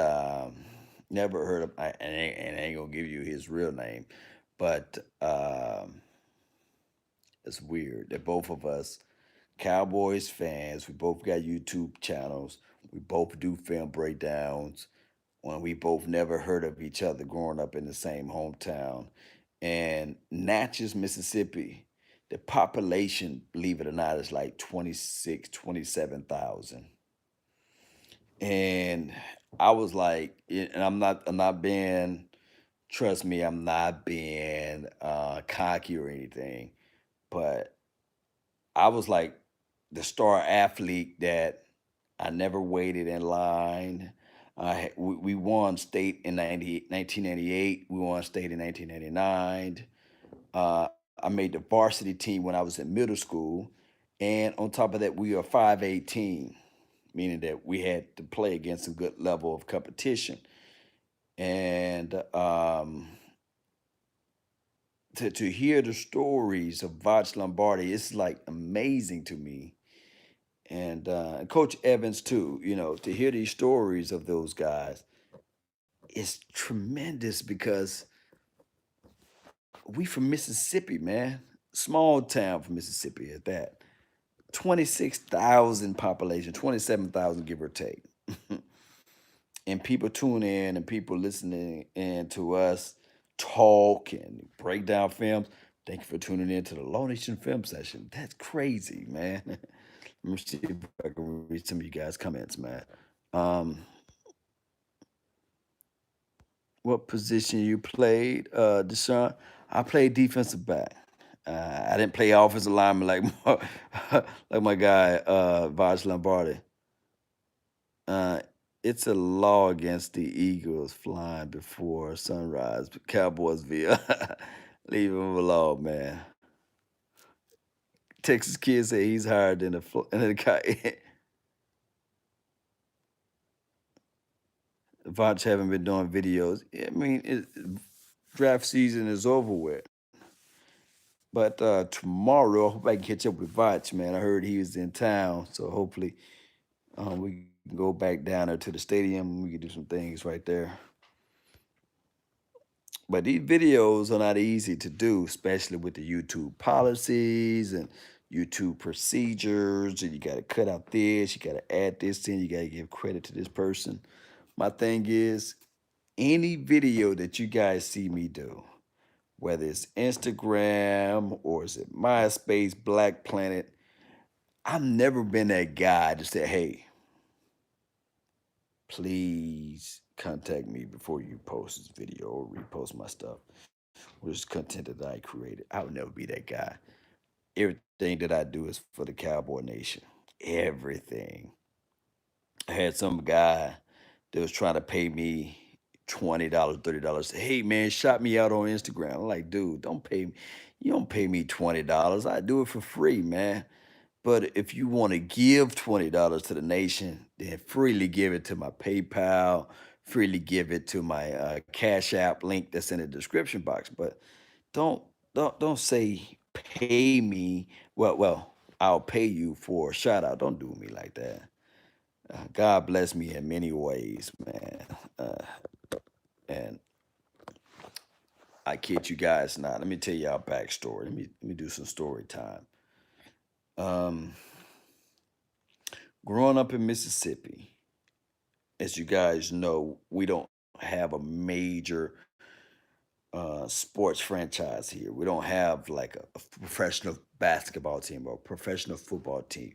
never heard of, and I ain't gonna give you his real name, but it's weird that both of us, Cowboys fans, we both got YouTube channels, we both do film breakdowns, when we both never heard of each other growing up in the same hometown. And Natchez, Mississippi, the population, believe it or not, is like 26, 27,000. And I was like, and I'm not being, trust me, I'm not being cocky or anything, but I was like the star athlete that I never waited in line. We won state in 1998. We won state in 1999. Uh, I made the varsity team when I was in middle school. And on top of that, we were a 5A meaning that we had to play against a good level of competition. And to hear the stories of Vach Lombardi, it's like amazing to me. And Coach Evans too. To hear these stories of those guys, it's tremendous because we from Mississippi, man. Small town from Mississippi at that. 26,000 population, 27,000 give or take. And people tune in and people listening in to us talk and break down films. Thank you for tuning in to the Low Nation Film Session. That's crazy, man. Let me see if I can read some of you guys' comments, man. Um, what position you played, Deshaun? I played defensive back. I didn't play offensive lineman like like my guy Vaj Lombardi. Uh, it's a law against the Eagles flying before sunrise. Cowboysville, leave him alone, man. Texas kid say he's higher than the guy. Vach haven't been doing videos. I mean, draft season is over with. But tomorrow, I hope I can catch up with Vach, man. I heard he was in town, so hopefully we can go back down there to the stadium and we can do some things right there. But these videos are not easy to do, especially with the YouTube policies and YouTube procedures. And you got to cut out this, you got to add this in, you got to give credit to this person. My thing is, any video that you guys see me do, whether it's Instagram or is it MySpace, Black Planet, I've never been that guy to say, hey, please contact me before you post this video or repost my stuff. Or this content that I created. I would never be that guy. Everything that I do is for the Cowboy Nation. Everything. I had some guy that was trying to pay me $20, $30. Hey man, shout me out on Instagram. I'm like, dude, don't pay me. You don't pay me $20. I do it for free, man. But if you want to give $20 to the nation, then freely give it to my PayPal, freely give it to my Cash App link that's in the description box. But don't don't say pay me. Well, I'll pay you for a shout out. Don't do me like that. God bless me in many ways, man. And I kid you guys not. Let me tell y'all backstory. Let me do some story time. Um, Growing up in Mississippi, as you guys know, we don't have a major sports franchise here. We don't have like a professional basketball team or professional football team,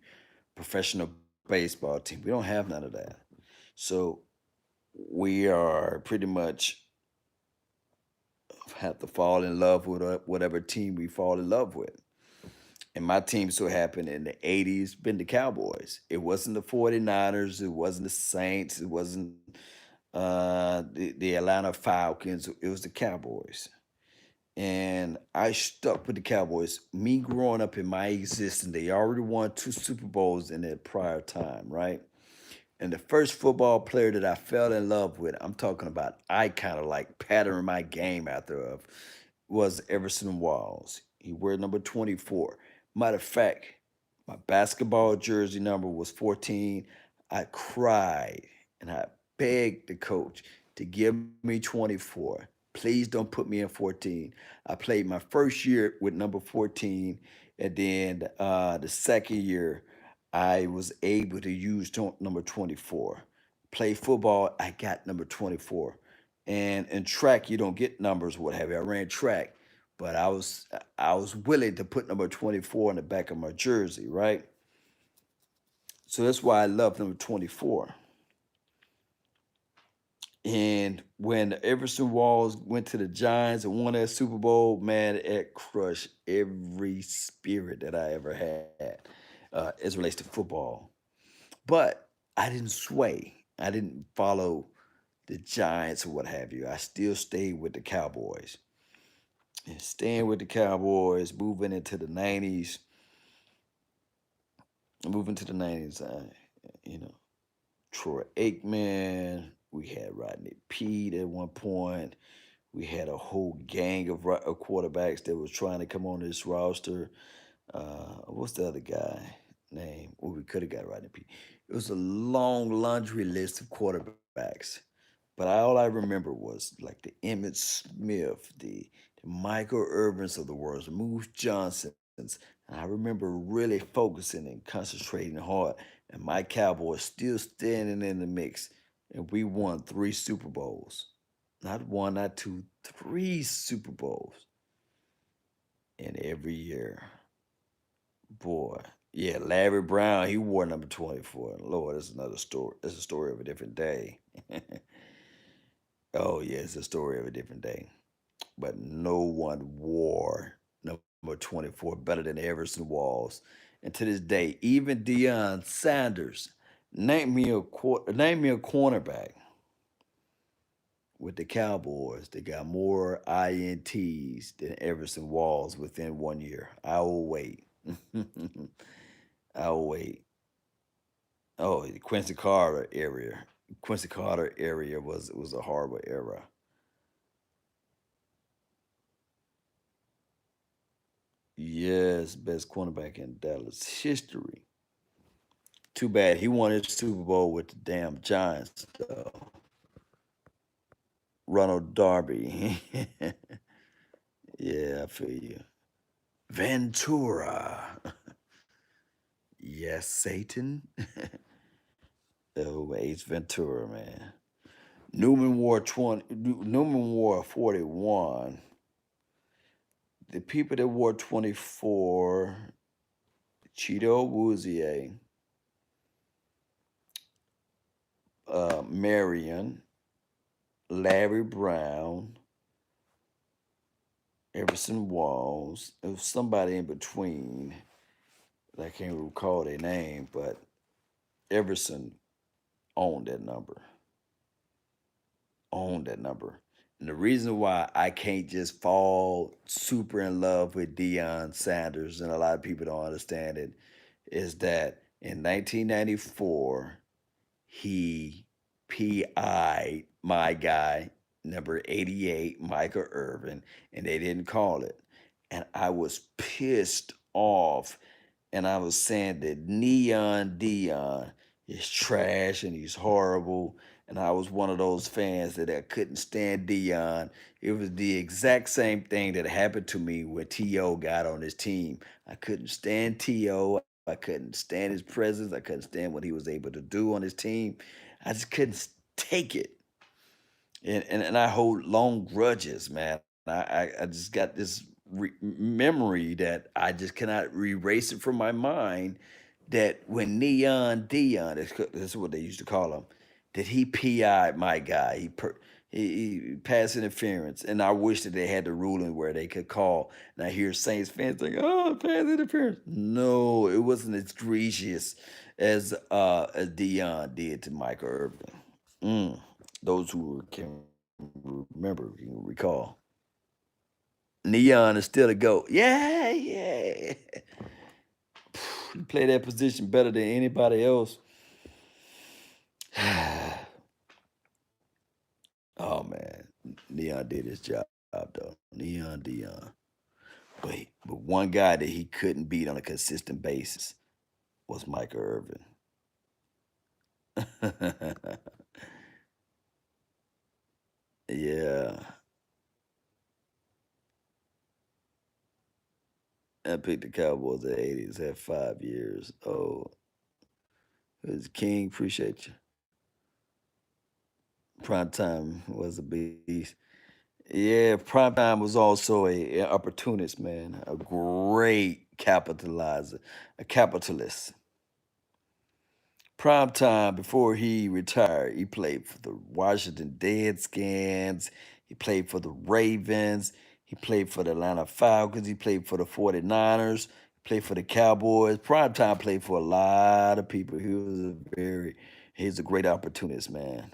professional baseball team. We don't have none of that. So we are pretty much have to fall in love with whatever team we fall in love with. And my team so happened in the 80s been the Cowboys. It wasn't the 49ers, it wasn't the Saints, it wasn't the Atlanta Falcons, it was the Cowboys. And I stuck with the Cowboys. Me growing up in my existence, they already won two Super Bowls in their prior time, right? And the first football player that I fell in love with, I'm talking about, I kind of like patterned my game after of, was Everson Walls. He wore number 24. Matter of fact, my basketball jersey number was 14. I cried and I begged the coach to give me 24. Please don't put me in 14. I played my first year with number 14, and then the second year I was able to use number 24. Play football, I got number 24. And in track, you don't get numbers, what have you. I ran track, but I was willing to put number 24 in the back of my jersey, right? So that's why I love number 24. And when Everson Walls went to the Giants and won that Super Bowl, man, it crushed every spirit that I ever had as it relates to football. But I didn't sway. I didn't follow the Giants or what have you. I still stayed with the Cowboys. And staying with the Cowboys, moving into the 90s, moving to the 90s, you know, Troy Aikman, we had Rodney Peete at one point. We had a whole gang of quarterbacks that was trying to come on this roster. What's the other guy name? Well, we could have got Rodney Peete. It was a long laundry list of quarterbacks. But all I remember was like the Emmett Smith, the Michael Irvins of the world, the Moose Johnsons. And I remember really focusing and concentrating hard. And my Cowboys still standing in the mix. And we won three Super Bowls. Not one, not two, three Super Bowls. And every year, boy, yeah, Larry Brown, he wore number 24. Lord, that's another story. That's a story of a different day. Oh, yeah, it's a story of a different day. But no one wore number 24 better than Everson Walls. And to this day, even Deion Sanders, name me a cornerback with the Cowboys that got more INTs than Everson Walls within 1 year. I will wait. I will wait. Oh, the Quincy Carter area. Quincy Carter area was a horrible era. Yes, best cornerback in Dallas history. Too bad he won his Super Bowl with the damn Giants, though. Ronald Darby. Yeah, I feel you. Ventura. Yes, Satan. Oh, Ace Ventura, man. Newman wore 41. The people that wore 24, Cheeto Woozier, Marion, Larry Brown, Everson Walls. It was somebody in between. I can't recall their name, but Everson owned that number. Owned that number. And the reason why I can't just fall super in love with Deion Sanders, and a lot of people don't understand it, is that in 1994, he PI'd my guy, number 88, Michael Irvin, and they didn't call it. And I was pissed off. And I was saying that Neon Dion is trash and he's horrible. And I was one of those fans that I couldn't stand Dion. It was the exact same thing that happened to me when T.O. got on his team. I couldn't stand T.O. I couldn't stand his presence. I couldn't stand what he was able to do on his team. I just couldn't take it. And I hold long grudges, man. I just got this memory that I just cannot erase it from my mind. That when Neon Dion, that's what they used to call him, that he PI'd my guy. He passed interference, and I wish that they had the ruling where they could call. And I hear Saints fans like, "Oh, pass interference." No, it wasn't as egregious as Dion did to Michael Irvin. Mm. Those who can remember can recall. Neon is still a goat. Yeah, yeah. He played that position better than anybody else. Oh man, Neon did his job though. Neon Dion. But one guy that he couldn't beat on a consistent basis was Michael Irvin. Yeah, I picked the Cowboys at 80s. Had 5 years. Oh, it was King. Appreciate you. Prime time was a beast. Yeah, Primetime was also a opportunist, man. A great capitalizer, a capitalist. Primetime, before he retired, he played for the Washington Deadskins. He played for the Ravens. He played for the Atlanta Falcons. He played for the 49ers. He played for the Cowboys. Primetime played for a lot of people. He's a great opportunist, man.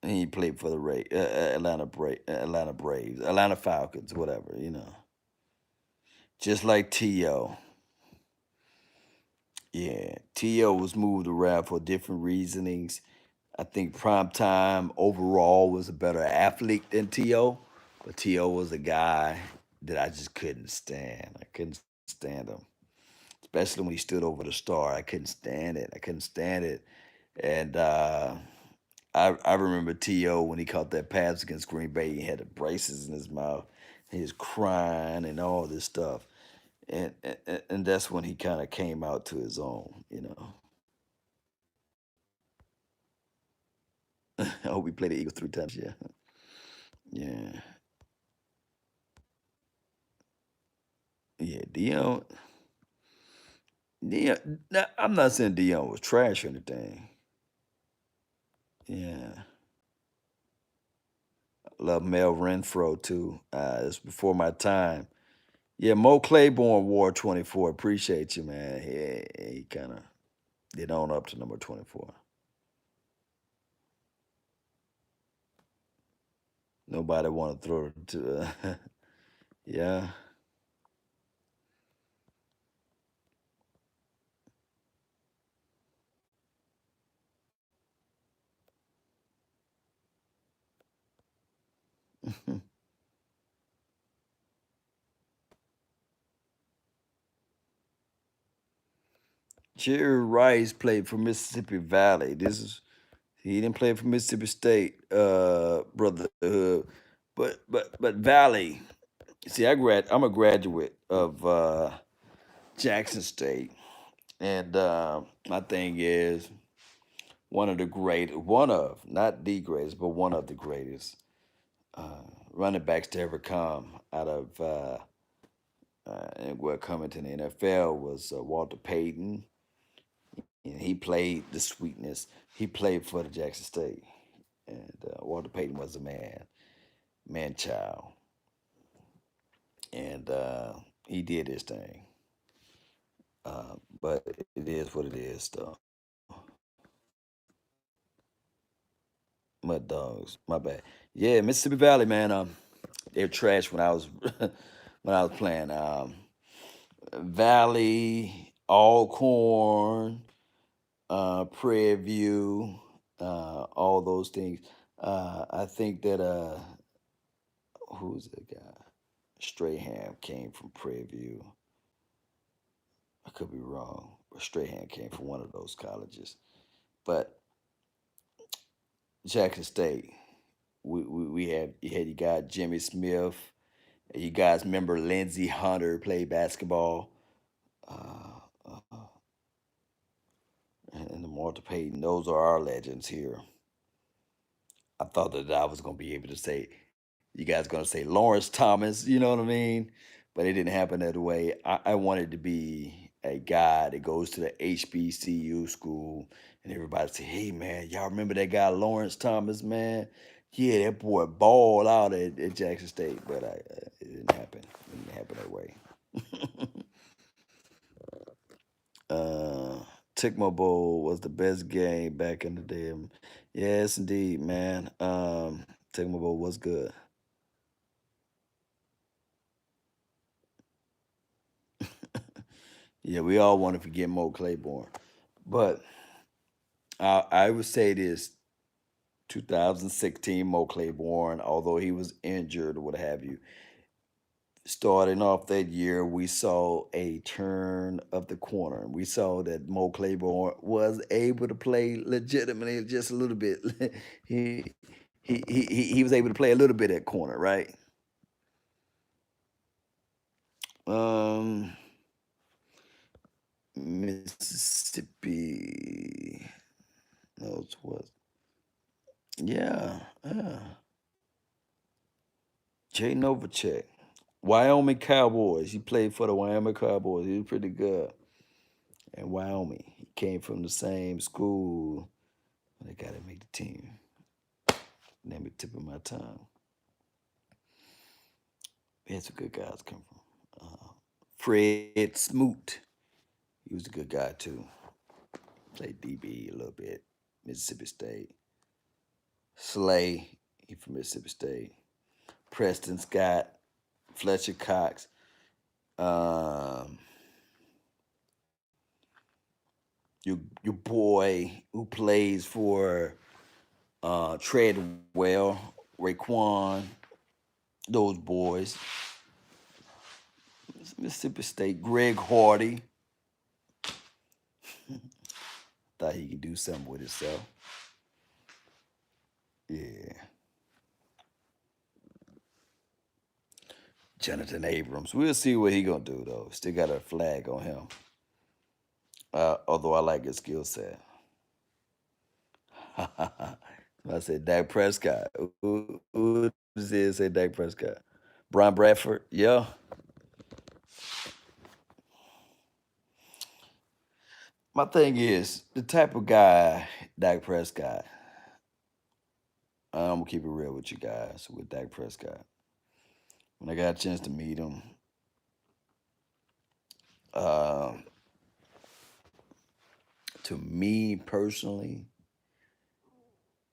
He played for the Atlanta Braves, Atlanta Falcons, whatever, you know. Just like T.O. Yeah, T.O. was moved around for different reasonings. I think Prime Time overall was a better athlete than T.O., but T.O. was a guy that I just couldn't stand. I couldn't stand him, especially when he stood over the star. I couldn't stand it. I couldn't stand it. And I remember T.O. when he caught that pass against Green Bay. He had the braces in his mouth. He was crying and all this stuff. And that's when he kind of came out to his own, you know. I hope he played the Eagles 3 times. Yeah. Yeah. Yeah. Dion. Now, I'm not saying Dion was trash or anything. Yeah. Love Mel Renfro too. It's before my time. Yeah, Mo Claiborne wore 24. Appreciate you, man. He kind of did on up to number 24. Nobody want to throw it to. Yeah. Jerry Rice played for Mississippi Valley. He didn't play for Mississippi State, brotherhood, but Valley. See, I'm a graduate of Jackson State, and my thing is one of not the greatest, but one of the greatest uh, running backs to ever come out of and what coming to the NFL was Walter Payton. and he played the sweetness. He played for the Jackson State, and Walter Payton was a man child, and he did his thing. But it is what it is, though. Mud dogs, my bad. Yeah, Mississippi Valley, man. They're trash when I was when I was playing. Valley, Alcorn, Prairie View, all those things. I think that who's the guy? Strahan came from Prairie View. I could be wrong, but Strahan came from one of those colleges. But Jackson State, we had you got Jimmy Smith. You guys remember Lindsey Hunter played basketball, uh, uh, and the Walter Payton. Those are our legends here. I thought that I was gonna be able to say, you guys gonna say Lawrence Thomas, you know what I mean? But it didn't happen that way. I wanted to be a guy that goes to the HBCU school, and everybody say, "Hey man, y'all remember that guy Lawrence Thomas, man? Yeah, that boy balled out at Jackson State." But it didn't happen. It didn't happen that way. uh, Tecmo Bowl was the best game back in the day. Yes, indeed, man. Tecmo Bowl was good. Yeah, we all want to forget Mo Claiborne, but I would say this: 2016 Mo Claiborne, although he was injured or what have you, starting off that year, we saw a turn of the corner. We saw that Mo Claiborne was able to play legitimately just a little bit. he, he was able to play a little bit at corner, right? Um, Mississippi. Those was yeah, yeah. Jay Novacek. Wyoming Cowboys. He played for the Wyoming Cowboys. He was pretty good in Wyoming. He came from the same school. They got to make the team. Let me tip of my tongue. We had some good guys come from. Fred Smoot. He was a good guy too. Played DB a little bit. Mississippi State. Slay. He from Mississippi State. Preston Scott. Fletcher Cox. Um, your boy who plays for Treadwell, Raekwon, those boys. Mississippi State, Greg Hardy. Thought he could do something with himself. Yeah. Jonathan Abrams. We'll see what he gonna do though. Still got a flag on him. Although I like his skill set. I said Dak Prescott. Who does it say Dak Prescott? Brian Bradford. Yeah. My thing is the type of guy Dak Prescott. I'm gonna keep it real with you guys with Dak Prescott. When I got a chance to meet him, uh, to me personally,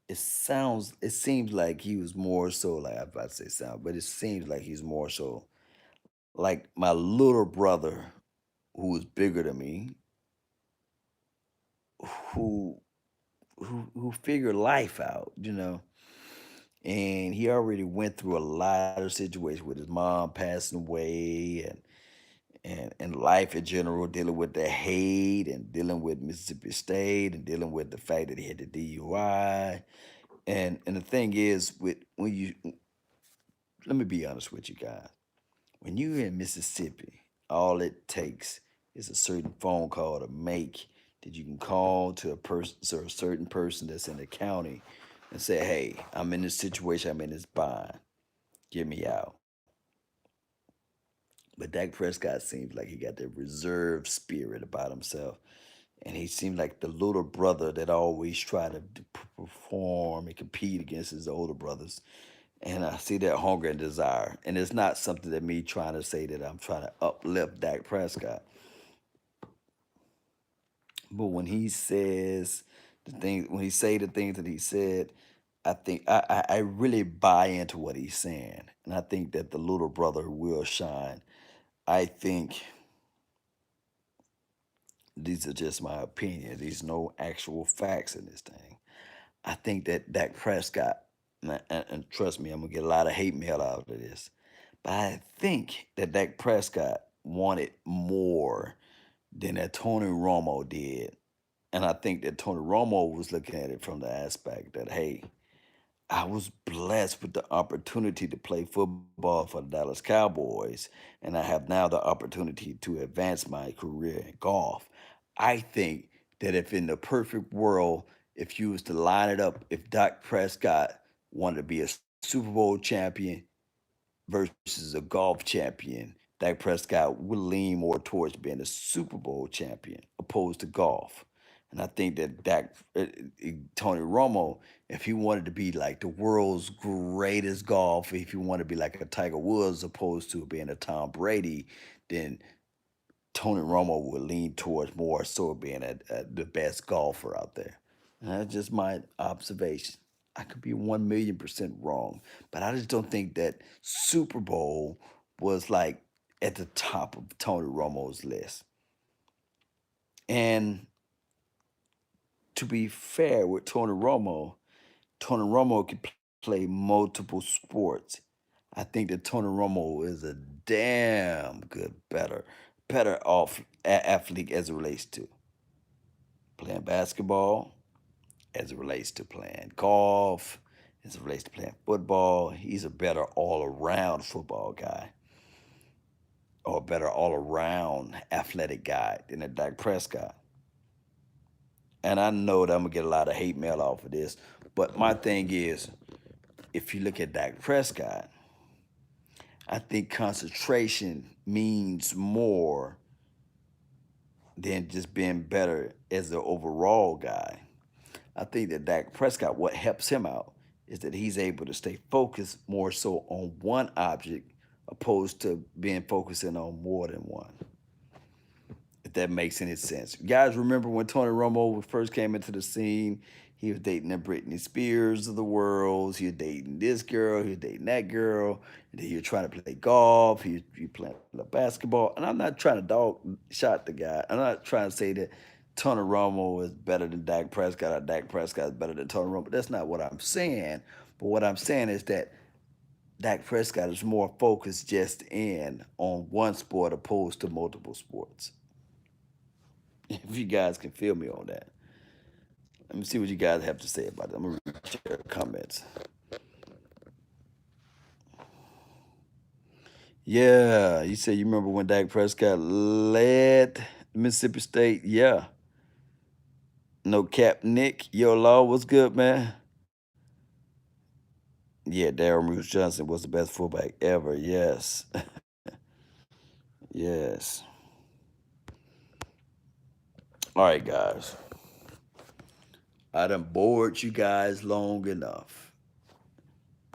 it seems like he was more so like I'm about to say sound, but it seems like he's more so like my little brother who was bigger than me, who who figured life out, and he already went through a lot of situations with his mom passing away and life in general, dealing with the hate and dealing with Mississippi State and dealing with the fact that he had the DUI. And the thing is, with when you let me be honest with you guys, when you're in Mississippi, all it takes is a certain phone call to make that you can call to a person or a certain person that's in the county and say, "Hey, I'm in this situation. I'm in this bind. Get me out." But Dak Prescott seems like he got that reserved spirit about himself. and he seemed like the little brother that always tried to perform and compete against his older brothers. And I see that hunger and desire, and it's not something that me trying to say that I'm trying to uplift Dak Prescott, but when he says the things, when he say the things that he said, I think I really buy into what he's saying, and I think that the little brother will shine. I think these are just my opinions. These no actual facts in this thing. I think that Dak Prescott, and trust me, I'm gonna get a lot of hate mail out of this, but I think that Dak Prescott wanted more than that Tony Romo did. And I think that Tony Romo was looking at it from the aspect that, hey, I was blessed with the opportunity to play football for the Dallas Cowboys, and I have now the opportunity to advance my career in golf. I think that if in the perfect world, if you was to line it up, if Dak Prescott wanted to be a Super Bowl champion versus a golf champion, Dak Prescott would lean more towards being a Super Bowl champion opposed to golf. And I think that Tony Romo, if he wanted to be like the world's greatest golf, if he wanted to be like a Tiger Woods opposed to being a Tom Brady, then Tony Romo would lean towards more so being the best golfer out there. And that's just my observation. I could be 1,000,000% wrong, but I just don't think that Super Bowl was like at the top of Tony Romo's list. And to be fair with Tony Romo could play multiple sports. I think that Tony Romo is a damn good, better off athlete as it relates to playing basketball, as it relates to playing golf, as it relates to playing football. He's a better all around football guy or a better all around athletic guy than a Dak Prescott. And I know that I'm gonna get a lot of hate mail off of this, but my thing is, if you look at Dak Prescott, I think concentration means more than just being better as an overall guy. I think that Dak Prescott, what helps him out is that he's able to stay focused more so on one object opposed to being focusing on more than one. If that makes any sense. You guys remember when Tony Romo first came into the scene? He was dating the Britney Spears of the world. He was dating this girl. He was dating that girl. And then he was trying to play golf. He playing basketball. And I'm not trying to dog shot the guy. I'm not trying to say that Tony Romo is better than Dak Prescott or Dak Prescott is better than Tony Romo. That's not what I'm saying. But what I'm saying is that Dak Prescott is more focused just in on one sport opposed to multiple sports. If you guys can feel me on that. Let me see what you guys have to say about it. I'm gonna read your comments. Yeah, you said you remember when Dak Prescott led Mississippi State. Yeah. No cap Nick. Yo Law, what's good, man? Yeah, Daryl Bruce Johnson was the best fullback ever. Yes. Yes. All right, guys. I done bored you guys long enough.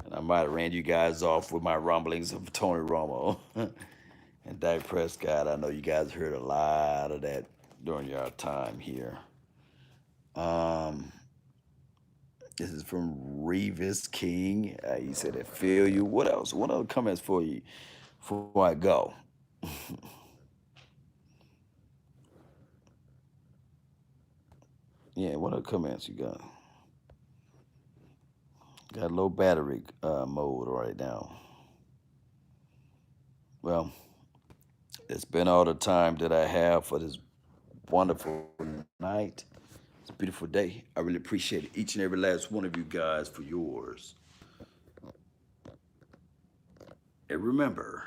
And I might have ran you guys off with my rumblings of Tony Romo and Dak Prescott. I know you guys heard a lot of that during your time here. Um, this is from Revis King. He said, "I feel you." What else? What other comments for you before I go? Yeah, what other comments you got? Got low battery mode right now. Well, it's been all the time that I have for this wonderful night. It's a beautiful day. I really appreciate each and every last one of you guys for yours. And remember,